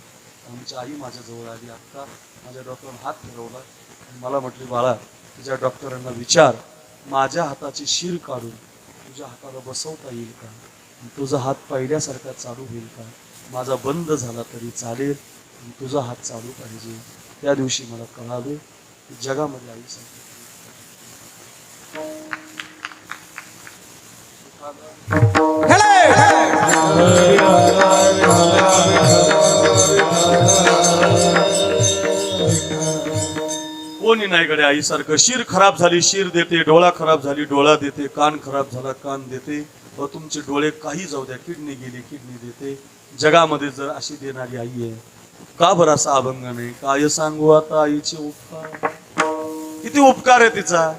S1: आमची आई माझ्या जवळ आली. अक्का माझ्या डॉक्टरांना हात फिरवला आणि मला म्हटली, बाळा तुझ्या डॉक्टरांना विचार, माझ्या हाताची शीर काढून तुझ्या हाताला बसवता येईल का? तुझा हात पहिल्यासारखा चालू होईल का? माझा बंद झाला तरी चालेल, तुझा हात चालू पाहिजे. त्या दिवशी मला कळालं की जगामध्ये आईसाठी कोणी नाही गड्या आईसारखं. शीर खराब झाली शीर देते, डोळा खराब झाली डोळा देते, कान खराब झाला कान देते. व तुमचे डोळे काही जाऊ द्या, किडनी गेली किडनी देते. जगामध्ये जर अशी देणारी आई आहे, का बरं असा अभंग नाही? काय सांगू आता आईचे उपकार, किती उपकार आहे तिचा.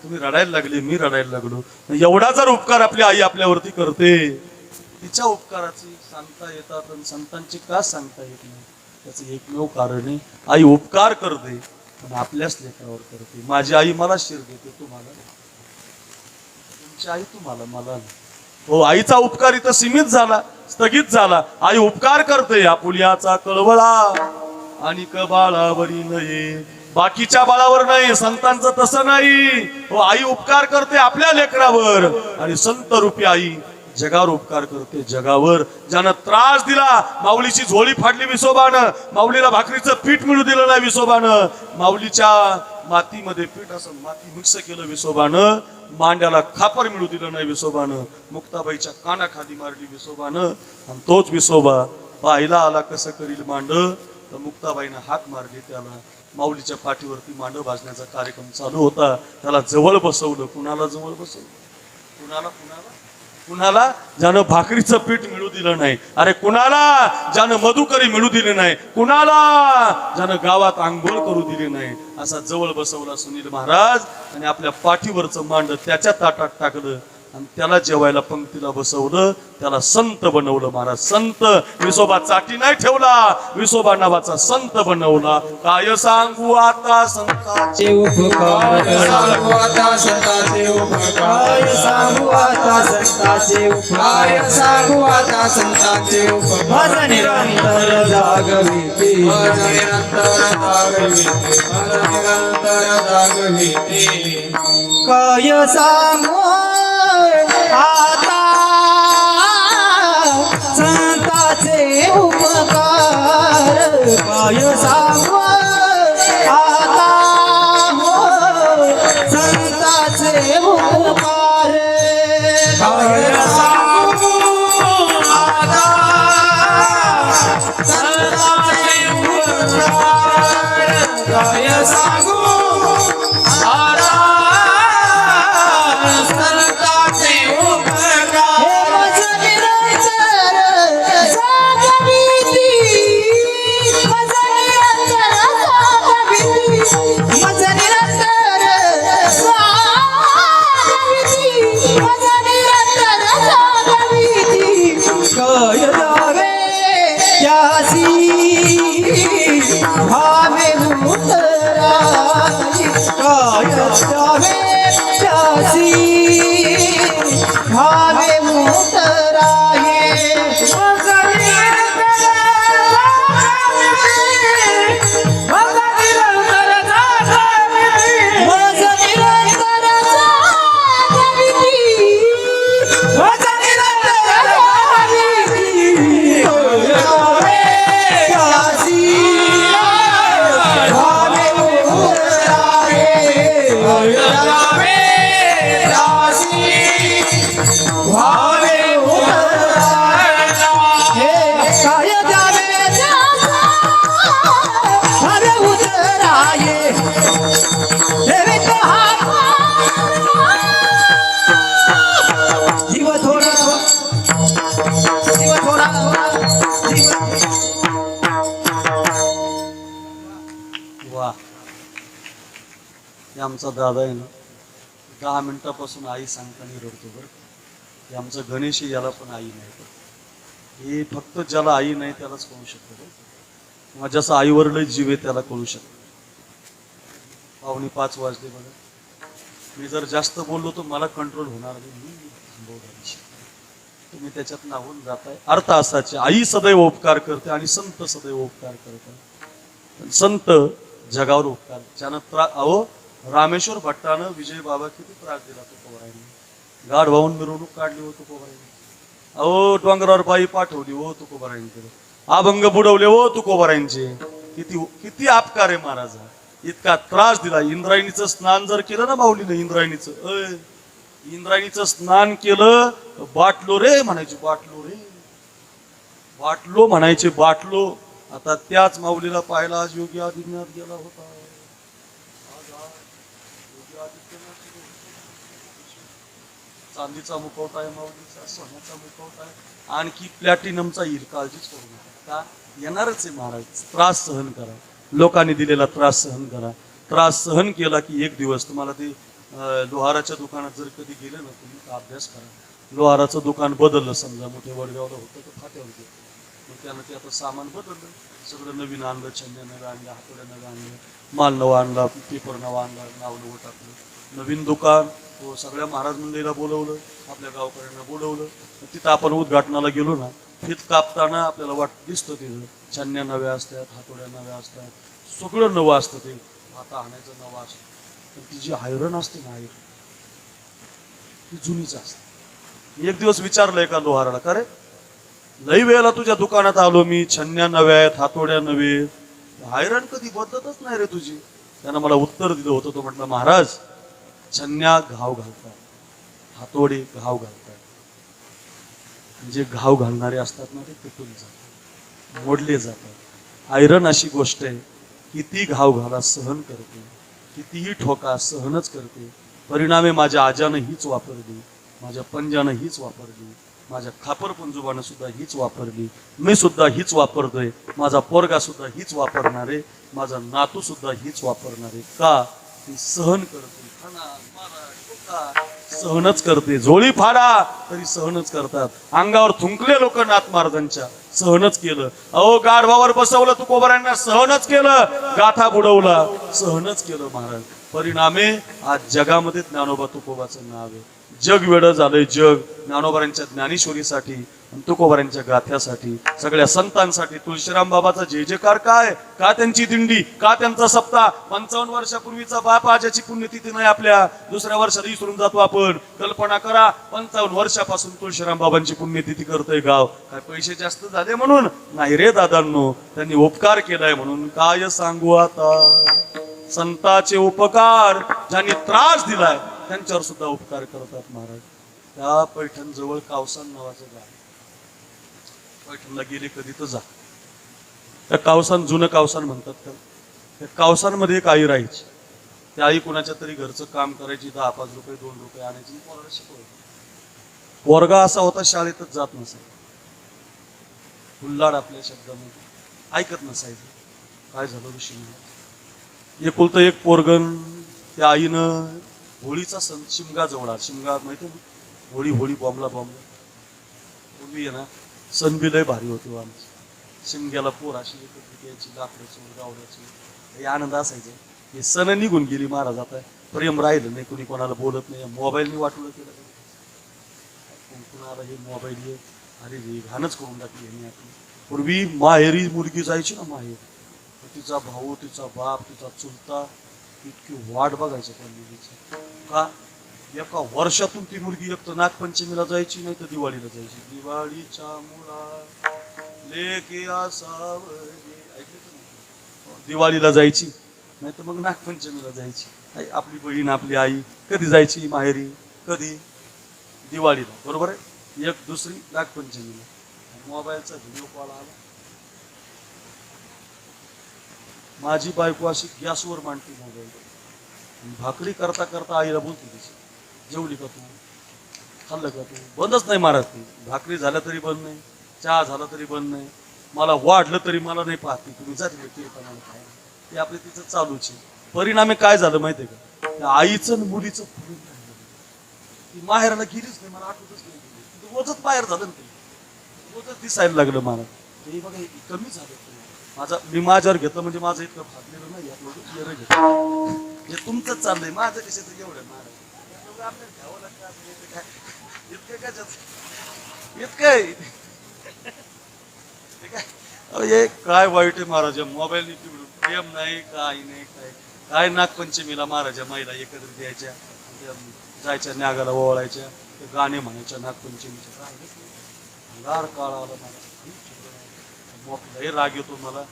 S1: तुम्ही रडायला लागले, मी रडायला लागलो. एवढा जर उपकार आपली आई आपल्यावरती करते, तिच्या उपकाराची सांगता येतात आणि संतांची का सांगता येत नाही? त्याचं एकमेव कारण आहे, आई उपकार करते पण आपल्याच लेकरावर करते. माझी आई मला शीर देते, तुम्हाला. तुमची आई तुम्हाला, मला नाही. हो, आईचा उपकार इथं सीमित झाला, स्थगित झाला. आई उपकार करते आपुल्याचा कळवळा आणि बाळावरी नये, बाकीच्या बाळावर नाही. संतांचं तसं नाही. हो, आई उपकार करते आपल्या लेकरावर आणि संत रूपी आई जगावर उपकार करते, जगावर. ज्यानं त्रास दिला, माऊलीची झोळी फाडली विसोबानं, माऊलीला भाकरीचं पीठ मिळू दिलं नाही विसोबानं, माऊलीच्या मातीमध्ये पीठ असं माती मिक्स केलं विसोबानं, मांड्याला खापर मिळू दिलं नाही विसोबानं, मुक्ताबाईच्या कानाखाली मारली विसोबानं. आणि तोच विसोबा पाहिला आला कसं करील मांड, तर मुक्ताबाईनं हाक मारली त्याला. माऊलीच्या पाठीवरती मांड भाजण्याचा कार्यक्रम चालू होता, त्याला जवळ बसवलं. कुणाला जवळ बसवलं? कुणाला कुणाला कुणाला? ज्यानं भाकरीचं पीठ मिळू दिलं नाही. अरे कुणाला? ज्यानं मधुकरी मिळू दिले नाही. कुणाला? ज्यानं गावात आंघोळ करू दिली नाही. असा जवळ बसवला सुनील महाराज आणि आपल्या पाठीवरचं मांड त्याच्या ताटात टाकलं आणि त्याला जेवायला पंक्तीला बसवलं. त्याला संत बनवलं महाराज. संत विसोबा चाटी नाही ठेवला, विसोबा नावाचा संत बनवला. काय सांगू आता संतांचे
S2: उपकार, सांगू आता संतांचे उपकार, सांगू आता संतांचे उपकार, सांगू आता संतांचे उपकार. माझा निरंतर जागविते, माझा निरंतर जागविते, माझा निरंतर जागविते. काय सांगू आता संतांचे उपकार, काय सांगू आता संतांचे उपकार, काय सांगू आता संतांचे उपकार, काय सांगू आता संतांचे उपकार. त्यासी भावे उतराई काय द्यावे त्यासी भावे उतराई
S1: वा हे आमचा दादा आहे ना 10 मिनिटापासून आई सांगताना रडतो बरं हे आमचं गणेश याला पण आई नाही हे फक्त ज्याला आई नाही त्यालाच कळू शकतं बरं किंवा जसं आईवर लय जीव आहे त्याला कळू शकतं 4:45 वाजले बघा मी जर जास्त बोललो तर मला कंट्रोल होणार नाही मी थांबवणार आहे. तुम्ही त्याच्यात नाहून जाताय अर्थ असाचे आई सदैव उपकार करते आणि संत सदैव उपकार करतात संत जगावर उपकार ज्यानं अहो रामेश्वर भट्टानं विजय बाबा किती त्रास दिला तुकोबारायने गाड वाहून मिरवणूक काढली हो तुकोबारायने अहो डोंगरावर बाई पाठवली हो तुकोबारायने अभंग बुडवले हो तुकोबारायचे किती किती अपकार आहे महाराजा इतका त्रास दिला इंद्रायणीचं स्नान जर केलं ना माऊलीनं इंद्रायणीचं स्नान केलं बाटलो रे म्हणायचे बाटलो म्हणायचे बाटलो आता त्याच माऊलीला पाहिला आज योगी आदित्यनाथ गेला होता चांदीचा मुखवटा आहे माऊलीचा सोन्याचा मुखवटा आहे आणखी प्लॅटिनमचा येईल काळजीच करू नका का येणारच आहे महाराज त्रास सहन करा लोकांनी दिलेला त्रास सहन करा त्रास सहन केला की एक दिवस तुम्हाला ते लोहाराच्या दुकानात जर कधी गेले ना तुम्ही अभ्यास करा लोहाराचं दुकान बदललं समजा मोठे वडगावला होतं तर फाट्यावर गेलं मग त्यानं ते आता सामान बदललं सगळं नवीन आणलं छन्या नव्या आणल्या हातोड्या नव्या आणल्या माल नवा आणला पेपर नवा आणला नाव नवं टाकलं नवीन दुकान हो सगळ्या महाराज मंडळीला बोलवलं आपल्या गावकऱ्यांना बोलवलं तिथं आपण उद्घाटनाला गेलो ना फीत कापताना आपल्याला दिसतं तिथं छन्या नव्या असतात हातोड्या नव्या असतात सगळं नवं असतं ते हाता हाणायचं नवं असतं पण ती जी आयरन असते ना आयरन ती जुनीच असते एक दिवस विचारलंय का लोहाराला का रे लई वेळेला तुझ्या दुकानात आलो मी छन्या नव्या आहेत हातोड्या नव्हे आयरन कधी बदलतच नाही रे तुझी त्यानं मला उत्तर दिलं होतं तो म्हटलं महाराज छन्या घाव घालतात हातोडे घाव घालतात जे घाव घालणारे असतात ना ते तुटून जातात मोडले जातात आयरन अशी गोष्ट आहे किती घाव घाला सहन करते कितीही ठोका सहनच करते परिणामे माझ्या आजानं हीच वापरली माझ्या पंजानं हीच वापरली माझ्या खापर पंजोबानं सुद्धा हीच वापरली मी सुद्धा हीच वापरतोय माझा पोरगा सुद्धा हीच वापरणार आहे माझा नातू सुद्धा हीच वापरणार आहे का ती सहन करते सहनच करते झोळी फाडा तरी सहनच करतात अंगावर थुंकले लोक नाथ महाराजांच्या सहनच केलं अहो गाढवावर बसवलं तुकोबारायांना सहनच केलं गाथा बुडवला सहनच केलं महाराज परिणामे आज जगामध्ये ज्ञानोबा तुकोबाचं नाव आहे जग वेडं झालंय जग ज्ञानोबारांच्या ज्ञानेश्वरीसाठी तुकोबारांच्या गाथ्यासाठी सगळ्या संतांसाठी तुळशीराम बाबाचा जय जयकार काय का त्यांची दिंडी का त्यांचा सप्ताह 55 वर्षापूर्वीचा बाप आजाची पुण्यतिथी नाही आपल्या दुसऱ्या वर्षात विसरून जातो आपण कल्पना करा 55 वर्षापासून तुळशीराम बाबांची पुण्यतिथी करतोय गाव काय पैसे जास्त झाले म्हणून नाही रे दादांनो त्यांनी उपकार केलाय म्हणून काय सांगू आता संतांचे उपकार ज्यांनी त्रास दिलाय त्यांच्यावर सुद्धा उपकार करतात महाराज त्या पैठण जवळ कावसान नावाचं गाव पैठणला गेले कधी तर जा त्या कावसान जुनं कावसान म्हणतात का त्या कावसांमध्ये एक आई राहायची त्या आई कुणाच्या तरी घरचं काम करायची 10-5 रुपये 2 रुपये आणायची पोराला शिकवायची पोरगा असा होता शाळेतच जात नसायचा हुल्लाड आपल्या शब्दामध्ये ऐकत नसायचं काय झालं ऋषी एकुलतं एक पोरगण त्या आईनं होळीचा सण शिमगा जवळ शिमगा माहिती ना होळी बॉम्बला होळी आहे ना सण बी लय भारी होते आमची शिमग्याला पोर अशी एकत्रित यायची, लाकडाची गावड्याची, हे आनंद असायचा. हे सण निघून गेली महाराज. आता प्रेम राहिलं नाही, कुणी कोणाला बोलत नाही. मोबाईलनी वाटलं केलं कुणाला हे मोबाईल हे अरे हे घाणच करून टाकली यांनी आपली. पूर्वी माहेरी मुलगी जायची ना माहेर, तिचा भाऊ, तिचा बाप, तिचा चुलता इतकी वाट बघायचं त्या मुलीची. का एका वर्षातून ती मुलगी एक तर नागपंचमीला जायची, नाही तर दिवाळीला जायची. दिवाळीच्या मुळा लेके असावरी, दिवाळीला जायची, नाही तर मग नागपंचमीला जायची. आपली बहीण आपली आई कधी जायची माहेरी, कधी दिवाळीला, बरोबर आहे. एक दुसरी नागपंचमीला. मोबाईलचा व्हिडिओ कॉल आला, माझी बायको अशी गॅसवर मांडते मोबाईल, भाकरी करता करता आईला बोलते तिची, जेवली का तू, खाल्लं का तू. बंदच नाही मारत ती. भाकरी झाल्या तरी बंद नाही, चहा झाला तरी बंद नाही, मला वाढलं तरी मला नाही पाहते. तुम्ही जाते मला काय ते आपले तिचं चालूच आहे. परिणामी काय झालं माहितीये का, त्या आईचं आणि मुलीचं प्रेम राहिलं. ती माहेराला गेलीच नाही, मला आठवतच नाही. रोजच बाहेर झालं ना, ते रोजच दिसायला लागलं मला. ते बघा कमी झालं माझा. मी माझ्यावर घेतलं म्हणजे माझं इतकं फाटलेलं नाही, आपलं घेतलं. हे तुमचंच चाललंय, माझं कशाचं एवढं महाराज आपल्याला घ्यावं लागतं. इतकं कशाच इतकं हे काय वाईट आहे महाराज. मोबाईल प्रेम नाही, काय नाही, काय नागपंचमीला महाराजा महिला एकत्रित यायच्या, जायच्या नागाला ओवाळायच्या, गाणे म्हणायच्या नागपंचमीच्या. अंगार काळ आला मला, लय राग येतो मला.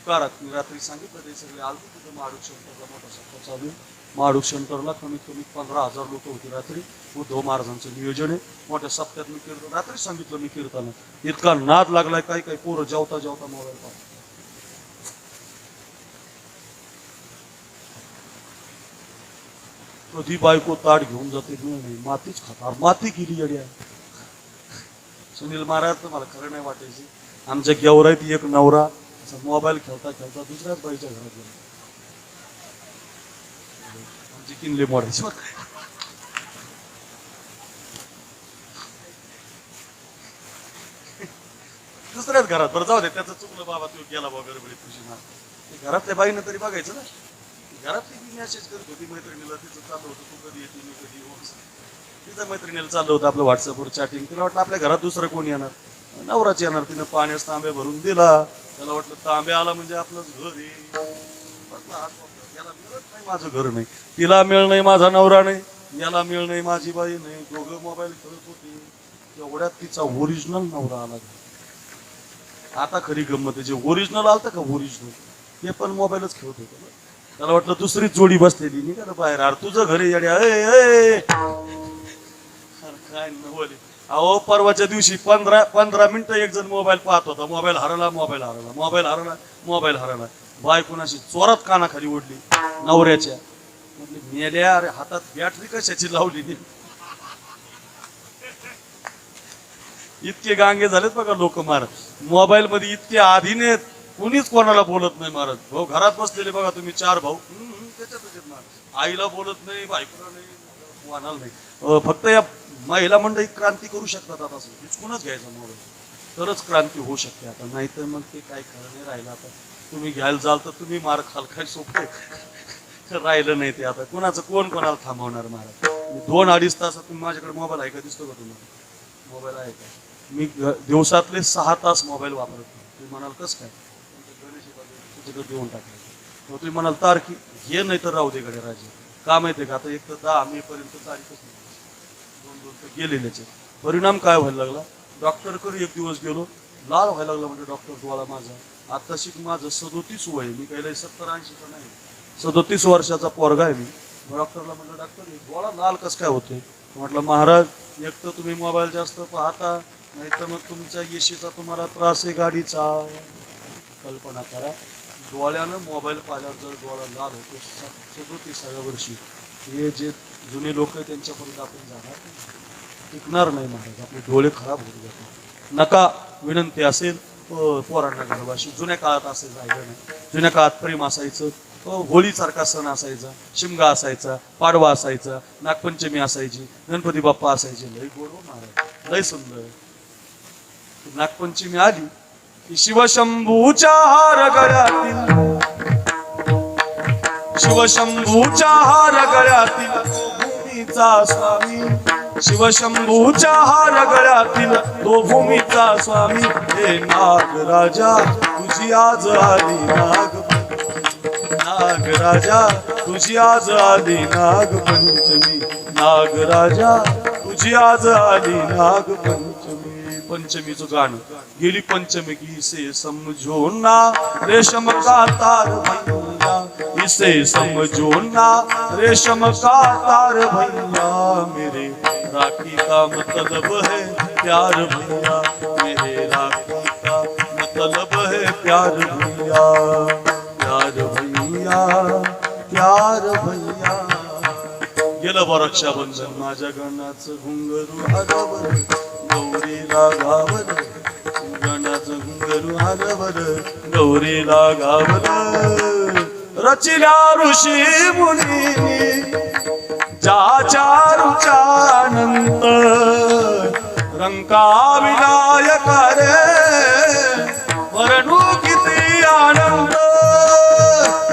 S1: मी रात्री सांगितलं ते सगळे आलतो तिथं माडूक सेंटरला, मोठा सप्ताह चालू. माडूक सेंटरला कमीत कमी 15,000 लोक होती रात्री. उद्धव महाराजांचं नियोजन आहे. मोठ्या सप्त्यात मी कीर्तन रात्री सांगितलं, मी कीर्तन इतका नाद लागलाय. काही काही पोरं जेवता जेवता मोबाईल पाहतात. कधी बायको ताट घेऊन जाते नाही, मातीच खातात. माती गेली येड्या. सुनील महाराज मला खरं नाही वाटायची. आमच्या गेवराईत एक नवरा मोबाईल खेळता खेळता दुसऱ्याच बाईच्या घरात गेला. आमची किनले मोडायची. दुसऱ्याच घरात. बरं जाऊ दे, त्याचं चुकलं बाबा, तू गेला वगैरे बळी तुझी ना. घरातल्या बाईनं तरी बघायचं ना. घरातली मेसेज करत होती मैत्रिणीला, तिचं चालू होतं तू कधी येते मी कधी येऊ. तिचं मैत्रिणीला चाललं होतं आपलं व्हॉट्सअपवर चॅटिंग. तिला वाटलं आपल्या घरात दुसरं कोण येणार, नवराच येणार. तिनं पाण्यास तांबे भरून दिला. त्याला वाटलं तांबे आला म्हणजे आपलंच घर आहे. याला मिळत नाही, माझं घर नाही. तिला मिळ नाही, माझा नवरा नाही. याला मिळ नाही, माझी बाई नाही. दोघं मोबाईल खेळत होते. एवढ्यात तिचा ओरिजिनल नवरा आला. आता खरी गंमत आहे, जे ओरिजिनल आलतं का ओरिजिनल, ते पण मोबाईलच खेळत होतं. त्याला वाटलं दुसरी जोडी बसलेली, निघालं बाहेर. अरे तुझं घर येड्या, काय नवले. अहो परवाच्या दिवशी 15 मिनिटं एक जण मोबाईल पाहत होता. मोबाईल हरला, मोबाईल हरला, मोबाईल हरला, मोबाईल हरला. बाय कुणाशी चोरात कानाखाली ओढली नवऱ्याच्या. म्हणजे मेल्या, अरे हातात बॅटरी कशाची लावली नाही. इतके गांगे झालेत बघा लोक महाराज मोबाईल मध्ये, इतके आधीने कुणीच कोणाला बोलत नाही महाराज. भाऊ घरात बसलेले बघा तुम्ही, 4 भाऊ त्याच्यात महाराज. आईला बोलत नाही, बायकोला नाही, कोणाला नाही. फक्त या महिला मंडळी क्रांती करू शकतात. आता हिचकूनच घ्यायचा मोबाईल, तरच क्रांती होऊ शकते. आता नाही तर मग ते काय खरं नाही राहिलं. आता तुम्ही घ्यायला जाल तर तुम्ही मार खाल, काय सोपं राहिलं नाही ते. आता कोणाचं कोण कोणाला थांबवणार महाराज. 2-2.5 तास तुम्ही माझ्याकडे मोबाईल आहे का, दिसतो का तुम्हाला मोबाईल आहे का. मी दिवसातले 6 तास मोबाईल वापरतो. तुम्ही म्हणाल कसं काय, तुझ्याकडे देऊन टाकायचं. तुम्ही म्हणाल तारखी हे नाही तर राहू दे गड्या राजे. का माहितीये का, आता एक तर 10 मे पर्यंत तारीखच नाही, 2 तर गेलेल्याचे. परिणाम काय व्हायला लागला, डॉक्टरकडे एक दिवस गेलो, लाल व्हायला लागला. म्हणजे डॉक्टर डोळा माझा आता शिक, माझं 37 वय, मी काही 70-80 तर नाही, 37 वर्षाचा पोरगा आहे मी. डॉक्टरला म्हटलं डॉक्टर डोळा लाल कसं काय होते. म्हटलं महाराज एक तर तुम्ही मोबाईल जास्त पाहता, नाही तर मग तुमच्या येशीचा तुम्हाला त्रास आहे गाडीचा. कल्पना करा, डोळ्यानं मोबाईल पाहिल्यावर जर डोळा लाल होतो 37व्या वर्षी, हे जे जुने लोक आहेत त्यांच्यापर्यंत आपण जाणार टिकणार नाही महाराज. आपले डोळे खराब होत जातात. नका, विनंती असेल पोरांना घरवाशी. जुन्या काळात असेल राहिलं नाही. जुन्या काळात प्रेम असायचं, होळीसारखा सण असायचा, शिमगा असायचा, पाडवा असायचा, नागपंचमी असायची, गणपती बाप्पा असायचे. लय गोड महाराज, लय सुंदर. नागपंचमी आली शिवशंभूच्या हार गळ्यातील शिवशंभूच्या हार गळ्यातील भूमीचा स्वामी शिवशंभूच्या हार गळ्यातील तो भूमीचा स्वामी हे नागराजा तुझी आज आली नागराजा तुझी आज आली नागपंचमी नागराजा तुझी आज आली नागपंचमी पंचमीचं गाणं गेली पंचमी की इसे समझो ना रेशम का तार भैया इसे समझो ना रेशम का तार भैया मेरे राखी का मतलब है प्यार भैया मेरे राखी का मतलब है प्यार भैया प्यार भैया प्यार भैया गेलं बा रक्षाबंधन माझ्या गणाचं घुंगरू हरवर गौरीला गावर गणाचं घुंगरू हरवर गौरीला गावर रचिल्या ऋषी मुनी ज्याच्या रुचानंत रंका विनायक रे वर्णू किती आनंद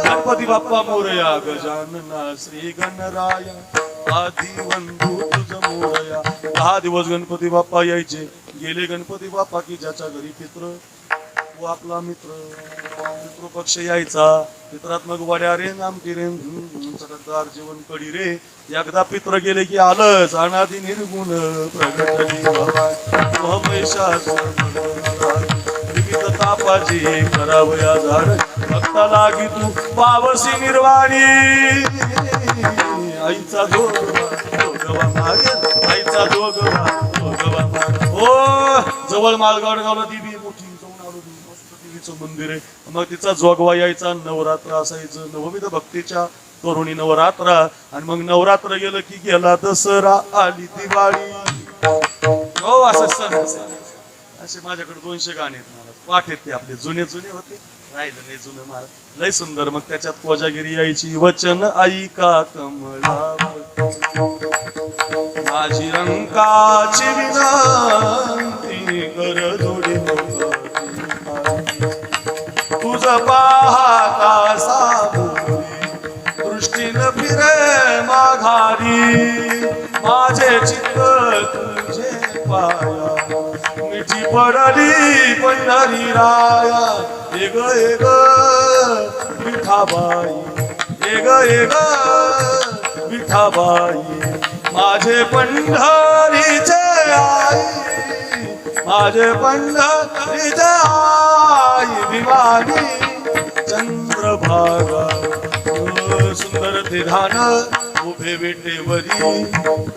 S1: गणपती बाप्पा मोरया गजानना श्री गणराया आधी वंदू तुझ मोरया 10 दिवस गणपती बाप्पा यायचे गेले गणपती बाप्पा की ज्याच्या घरी पित्र व आपला मित्र पक्ष यायचा पित्रात मग वड्या रे नामकी रे चटकदार जेवण कडी रे एकदा पित्र गेले की आलंच अनादि निर्गुण प्रगटली विविध तापाची करावया झाड भक्ता लागी तू पावसी निर्वाणी आईचा जोगवा मागे आईचा जोगवा मागे हो जवळ मालगावला देवी मोठी देवीचं मंदिर आहे मग तिचा जोगवा यायचा नवरात्र असायचं नवविध भक्तीच्या तरुणी नवरात्र आणि मग नवरात्र गेलं की गेला दसरा आली दिवाळी हो असं सण असे माझ्याकडे 200 गाणे आहेत महाराज पाठ आहेत ते आपले जुने होते राहिलं नाही जुनं महाराज लय सुंदर मग त्याच्यात कोजागिरी यायची वचन ऐका कमला माझी रंकाची विनंती कर जोडी तुझ पाहता साबुरी दृष्टीनं फिरे माघारी माझे चित्त तुझे पाया मिठी पडली पंढरी राया एग विठाबाई एग विठाबाई माझे पंढरीचे आई माझे पंढरीचे आई विमानी चंद्रभागा सुंदर ते धान उभे विटेवरी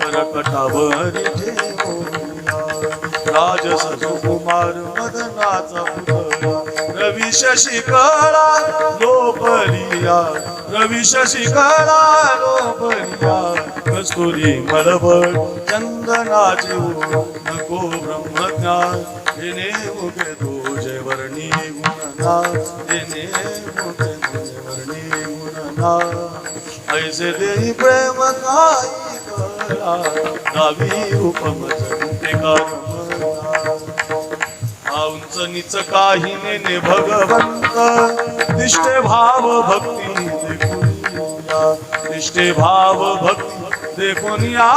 S1: करकटावरी ठेवूया राजस कुमार मदनाचा पुतळा रवी शशिकळा लोपलिया रवी शशिकळा लोपलिया कस्तुरी मलबळ चंदनाचे नको ब्रह्मज्ञान येणे मुखे तुझे वर्णी गुणना येणे मुखे तुझे वर्णी गुणना ऐसे देही प्रेम काही करा नावी उपम जगते उंच नीच काही नेने भगवंत निष्ठे भाव भक्ती देखुनिया निष्ठे भाव भक्ती देखुनिया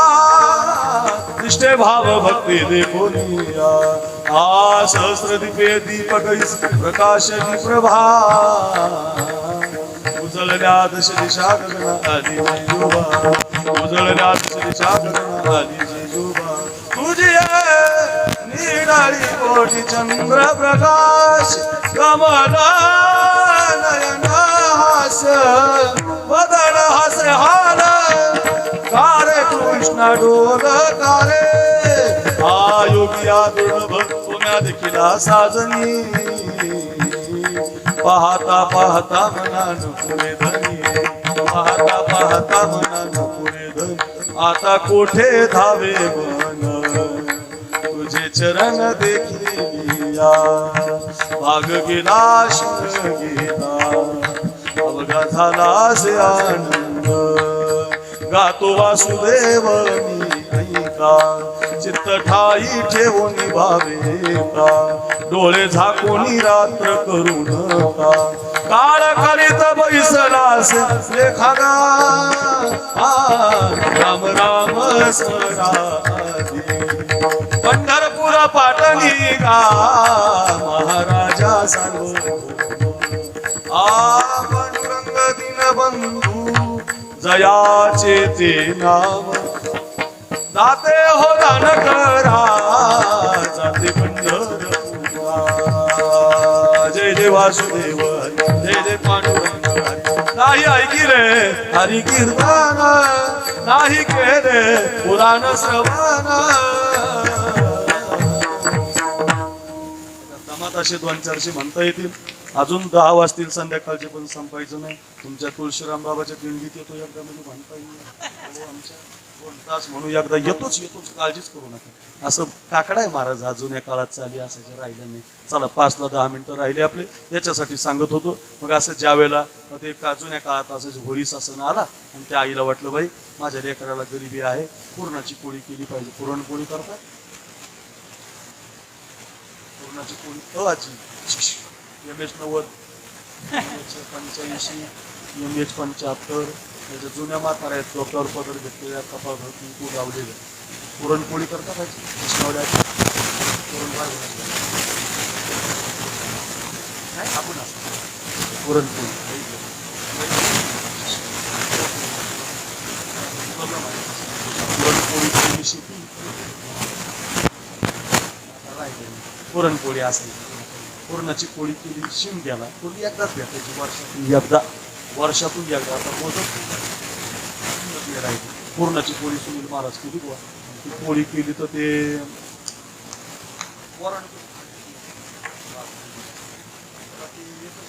S1: निष्ठे भाव भक्ती देखुनिया आ सहस्र दीपे दीपक प्रकाश प्रभा उजळल्या दश दिशा गगना आली जिजोबा उजळल्या दश दिशा गगना आली जिजोबा तुझी निराळी कोटी चंद्र प्रकाश कमला नयन हास बदन हास हाल कारे कृष्ण डोल कारे आयोगिया दुर्लभ पुण्या देखील साजनी पाहता पाहता मनान पुरे धनी पाहता पाहता मनान पुरे धनी आता कोठे धावे मन तुझे चरण देखिलिया भाग गेला शिव गेला अवघा झाला से आनंद गातो वासुदेव मी ऐका चित्त ठाई ठेवून भावे का डोळे झाकून रात्र करू नका काळ करीत बैसलास लेखागा राम राम सराधी पंढरपूर पाटणी गा महाराजा सार्वभौम पांडुरंग दीनबंधू जयाचे ते नाव दाते हो दान करा जाते पंढरपुरा जय जय वासुदेव जय जय पांडुरंग हरी. नाही ऐकी रे हरी कीर्तन नाही केले पुराण श्रवण जमात असे 2-400 म्हणता येतील अजून 10 वाजतील संध्याकाळचे पण संपायचं नाही तुमच्या तुळशीराम बाबाच्या दिंडीत येतो एकदा म्हणजे म्हणता येईल आमच्या 2 तास म्हणून एकदा येतोच काळजीच करू नका असं काकडा आहे महाराज हा जुन्या काळात चाली असायच्या राहिल्या नाही चला 5 ला 10 मिनिटं राहिले आपले याच्यासाठी सांगत होतो मग असं ज्या वेळेला ते जुन्या काळात असं होळीस असं आला आणि त्या आईला वाटलं बाई माझ्या लेकराला गरिबी आहे पुरणाची पोळी केली पाहिजे पुरणपोळी करतात पुरणाची पोळी आजी MS 90 85 MH 75 त्याच्या जुन्या म्हाताऱ्या आहेत डोक्यावर पदर घेतलेल्या कपाळ भरती तू लावलेलं पुरणपोळी करता पाहिजे आपण पुरणपोळी पुरणपोळीची शेती पुरणपोळी असायची पुरणाची पोळी केली शिमग्याला पूर्वी एकदाच भेटायची वर्षातून एकदा आता मोजत राहायची पुरणाची पोळी सुनील महाराज केली बुवा ती पोळी केली तर ते वरण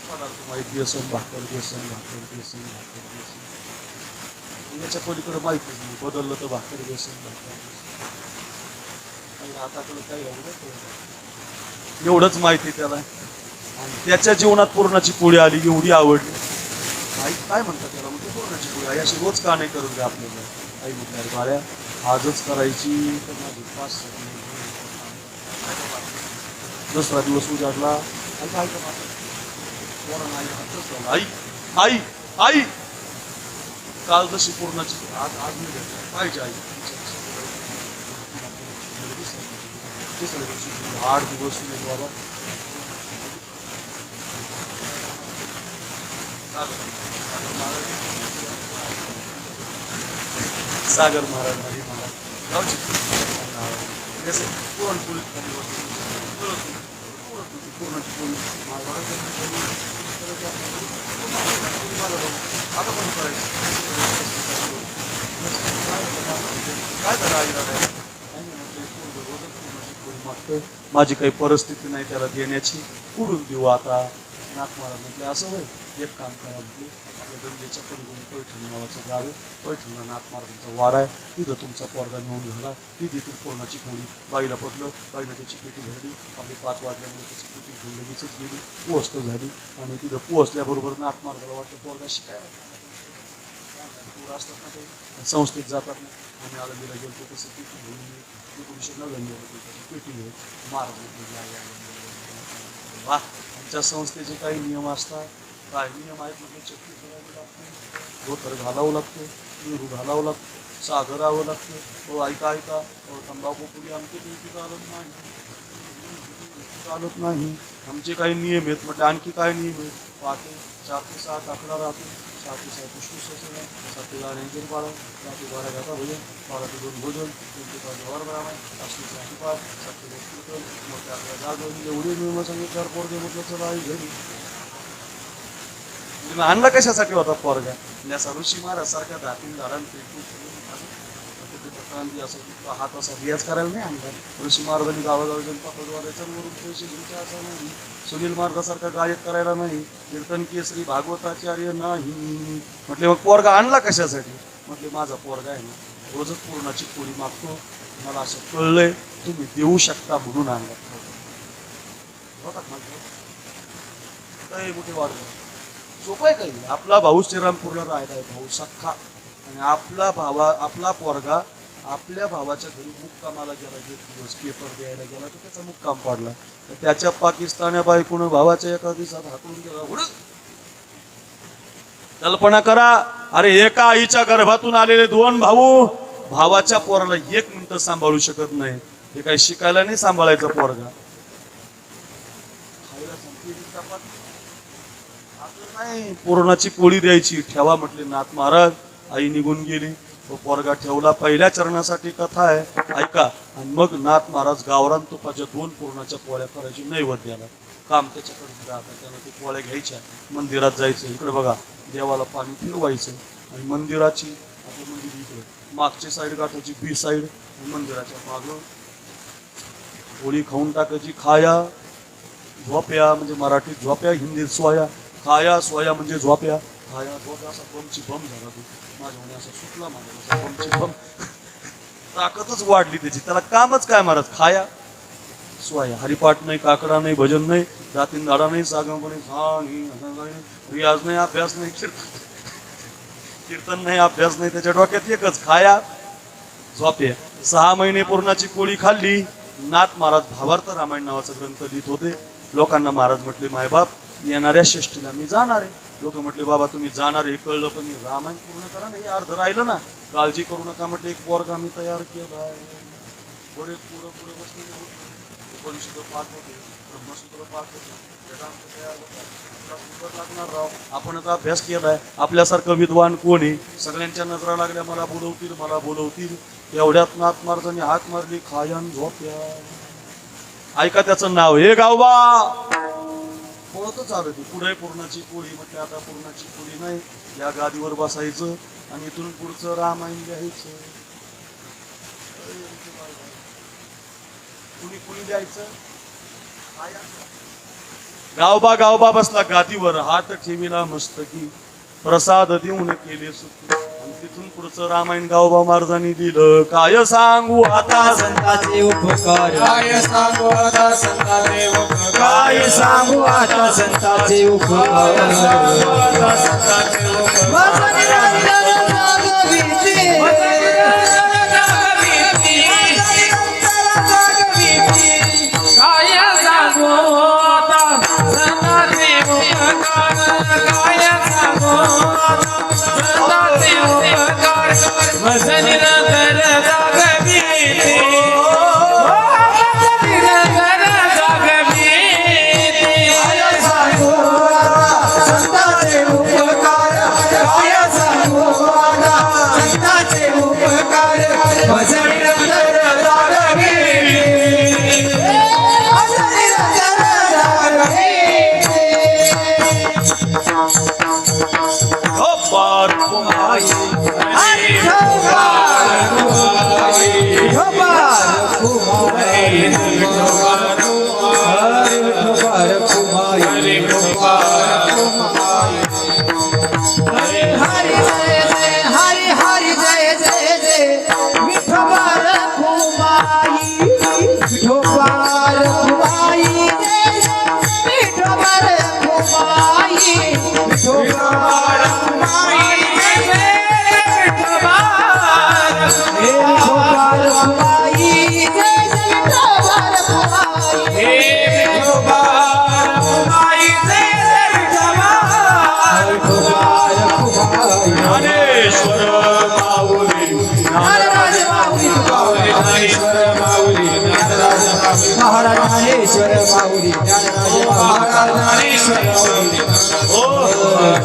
S1: पदार्थ माहिती बेसन भाकर बेसन भाकर बेसन भाकर बेसन याच्या पलीकडे माहितीच नाही बदललं तर भाकर बेसन भाकर बेसन हाताकडे काही एवढंच माहिती त्याला आणि त्याच्या जीवनात पुरणाची पोळी आली एवढी आवडली आई काय म्हणतात त्याला म्हणजे पुरणाची पोळी आई अशी रोज का नाही करून द्या आपल्याला आई म्हटल्या बाळ्या आजच करायची तर माझी 5 दुसरा दिवस उजाडला आई काय आई आई आई काल जशी पुरणाची आज आज पाहिजे आई तिसऱ्या दिवशी 8 दिवस बाबा सागर महाराज हरी महाराज पुरणपोळी आता पण करायचं काय झालं माझी काही परिस्थिती नाही त्याला देण्याची कुठून देऊ आता नाथ महाराज म्हटलं असं होय एक काम करा म्हटले आपल्या गंगेच्या पलीकडून पैठण नावाचं गाव आहे पैठणला नाथ महाराजांचा वार आहे तिथं तुमचा पोरगा नेऊन झाला ती तिथून पूर्णाची पोळी बाईला पडलं बाईनं त्याची पेटी भरली आपली 5 वाजल्यामुळे त्याची पेटी घेऊन लगेचच गेली पोहोचत झाली आणि तिथं पोहोचल्याबरोबर नाथ महाराजाला वाटतं पोरगा शिकायला असतात ना ते संस्थेत जातात ना आम्ही आळंदीला गेलो तसं पेटी घेऊन 1999 पेटी घेऊन महाराज वा आमच्या संस्थेचे काही नियम असतात काही नियम आहेत म्हणजे चटणी करावी लागते धोतर घालावं लागतं निरू घालावं लागतं सागरावं लागतं हो ऐका ऐका तंबाखू पुढे आमची ड्युटी चालत नाही आमचे काही नियम आहेत म्हटलं आणखी काय नियम आहेत पहाटे 4 ते 7 आकडा राहतो 7 ते 7 पुष्पू 7 ते 10 रँजर पाडा 10 ते 12 घाता भोजन 12 ते 2 भोजन 3 ते 5 वर ब्राह्मण 5 ते 5 7 ते 2 कीर्तन मग ते आपल्या जागवली एवढे नियम सांगितले 4 पोरगे म्हटलं चला आई घरी आणला कशासाठी होता पोरगा असा ऋषी महाराज सारख्या धातील हात असा रियाज करायला नाही आणला ऋषी महाराजांनी गावागावी वरून पैसे घ्यायचे असं नाही सुनील महाराजासारखा गायक करायला नाही कीर्तन केसरी भागवताचार्य नाही म्हटले मग पोरगा आणला कशासाठी म्हटले माझा पोरगा आहे ना रोजच पूर्णाची पोळी मागतो मला असं कळलंय तुम्ही देऊ शकता म्हणून आणला मोठे वाद सोपं आहे काही आपला भाऊ श्रीरामपूरला राहिला आहे भाऊ सख्खा आणि आपला पोरगा आपल्या भावाच्या घरी मुक्कामाला गेला, एक दिवस पेपर द्यायला गेला, तर त्याचा मुक्काम पाडला. तर त्याच्या पाकिस्तानी बायकोनं भावाच्या एका दिवसात हाकलून गेला. उड कल्पना करा, अरे एका आईच्या गर्भातून आलेले दोन भाऊ भावाच्या पोराला 1 मिनिट सांभाळू शकत नाही. हे काही शिकायला नाही सांभाळायचं पोरगा. नाही, पुरणाची पोळी द्यायची, ठेवा म्हटले नाथ महाराज. आई निघून गेली, तो पोरगा ठेवला. पहिल्या चरणासाठी कथा आहे, ऐका. आणि मग नाथ महाराज गावरान तुपाच्या 2 पुरणाच्या पोळ्या करायची, नैवेद्याला काम त्याच्याकडे राहतं. त्यानं ते पोळ्या घ्यायच्या, मंदिरात जायचं. इकडे बघा, देवाला पाणी फिरवायचं आणि मंदिराची, आपलं मंदिर इकडे मागची साईड गाठायची, बी साईड, मंदिराच्या मागं पोळी खाऊन टाकायची. खाया झोप्या म्हणजे मराठीत झोप्या, हिंदीत सोया. खाया सोया म्हणजे झोप्या. खाया झोप्या असा बमची बम झाला तो माझ्या म्हणे, असा सुटला माझ्या बमची बम. ताकदच वाढली त्याची, त्याला कामच काय महाराज, खाया सोया. हरिपाठ नाही, काकडा नाही, भजन नाही, रातीन दाडा नाही, सागमपणे रियाज नाही, अभ्यास नाही, कीर्तन नाही, अभ्यास नाही. त्याच्या डोक्यात एकच, खाया झोप्या. 6 महिने पूर्णाची पोळी खाल्ली. नाथ महाराज भावार्थ रामायण नावाचा ग्रंथ लिहित होते. लोकांना महाराज म्हटले, मायबाप येणाऱ्या षष्टीला मी जाणार आहे. लोक म्हटले, बाबा तुम्ही जाणार हे कळलं, पण रामायण पूर्ण करा ना, हे अर्ध राहिलं ना. काळजी करू नका म्हटले, एक पोरगा मी तयार केला आहे. पुढे पुढे पुढे बसलेले होते, उपनिषद पाठ होते, ब्रह्मसूत्र पाठ होते, वेदांत तयार होता. लागणार राव, आपण आता अभ्यास केलाय. आपल्यासारखं विद्वान कोण आहे? सगळ्यांच्या नजरा लागल्या, मला बोलवतील, मला बोलवतील. एवढ्यात नाथ महाराजांनी हाक मारली, खायन झोप्या. ऐका त्याचं नाव, हे गावबा. पळतच आलं ती. पुढे पूर्णाची पोळी म्हटलं, आता पूर्णाची पोळी नाही, या गादीवर बसायचं आणि इथून पुढचं रामायण लिहायचं. कुणी कुणी द्यायचं. गावबा बसला गादीवर, हात ठेविला मस्तकी, प्रसाद देऊन केले सुख. आणि तिथून पुढचं रामायण गावबा महाराजांनी दिलं. काय सांगू आता
S2: संतांचे उपकार,
S3: काय सांगू आता संतांचे उपकार,
S2: काय सांगू आता संतांचे उपकार. माझा निरंतर जागविते,
S3: काय सांगू आता संतांचे उपकार, काय सांगू आता संतांचे उपकार. माझा निरंतर जागविते, निरंतर जागविते.
S2: काय सांगू आता संतांचे उपकार, काय सांगू आता संतांचे उपकार. माझा निरंतर जागविते, माझा निरंतर जागविते.
S1: बार कुमाई.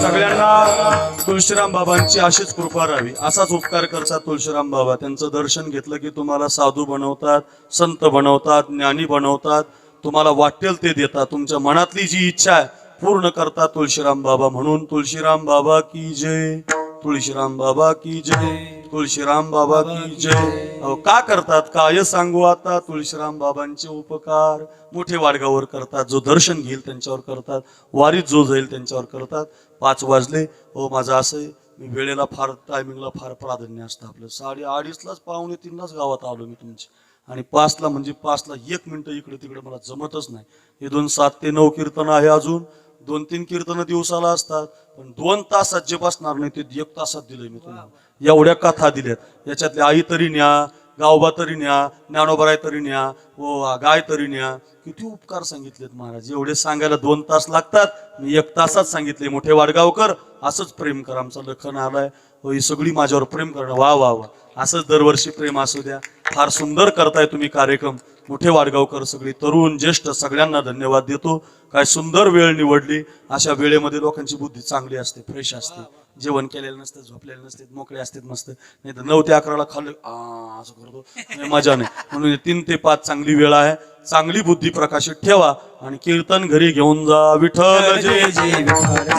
S1: सगळ्यांना तुळशीराम बाबांची अशीच कृपा राहावी, असाच उपकार करतात तुळशीराम बाबा. त्यांचं दर्शन घेतलं की तुम्हाला साधू बनवतात, संत बनवतात, ज्ञानी बनवतात, तुम्हाला वाटेल ते देतात, तुमच्या मनातली जी इच्छा आहे पूर्ण करतात तुळशीराम बाबा. म्हणून तुळशीराम बाबा की जय, तुळशीराम बाबा की जय, तुळशीराम बाबा की जय. का करतात, काय सांगू आता तुळशीराम बाबांचे उपकार. मोठे वाडगावर करतात, जो दर्शन घेईल त्यांच्यावर करतात, वारीत जो जाईल त्यांच्यावर करतात. 5 वाजले, हो माझं असं आहे, मी वेळेला फार टायमिंगला फार प्राधान्य असतं आपलं. 2:30लाच 2:45लाच गावात आलो मी तुमची, आणि 5ला म्हणजे 5ला 1 मिनिट इकडे तिकडे मला जमतच नाही. इथून 7 ते 9 कीर्तन आहे, अजून 2-3 कीर्तन दिवसाला असतात, पण 2 तासात जे बसणार नाही ते 1 तासात दिलंय मी तुम्हाला. एवढ्या कथा दिल्यात याच्यातल्या आई तरी न्या, गावबा तरी न्या, ज्ञानोबराय तरी न्या, व गाय तरी न्या. किती उपकार सांगितलेत महाराज. एवढे सांगायला 2 तास लागतात, मी 1 तासात सांगितले. मोठे वाडगावकर असंच प्रेम कर. आमचा लखन आलाय, ही सगळी माझ्यावर प्रेम करणं. वा वा वा. असंच दरवर्षी प्रेम असू द्या. फार सुंदर करताय तुम्ही कार्यक्रम. मोठे वाडगावकर, सगळी तरुण ज्येष्ठ सगळ्यांना धन्यवाद देतो. काय सुंदर वेळ निवडली. अशा वेळेमध्ये लोकांची बुद्धी चांगली असते, फ्रेश असते. जेवण केलेलं नसतं, झोपलेलं नसते, मोकळे असतात मस्त. नाही तर 9 ते 11ला खाल्लं असं करतो, मजा नाही. म्हणून 3 ते 5 चांगली वेळ आहे. चांगली बुद्धी प्रकाशित ठेवा आणि कीर्तन घरी घेऊन जा. विठ्ठल जय
S2: जय विठ्ठल.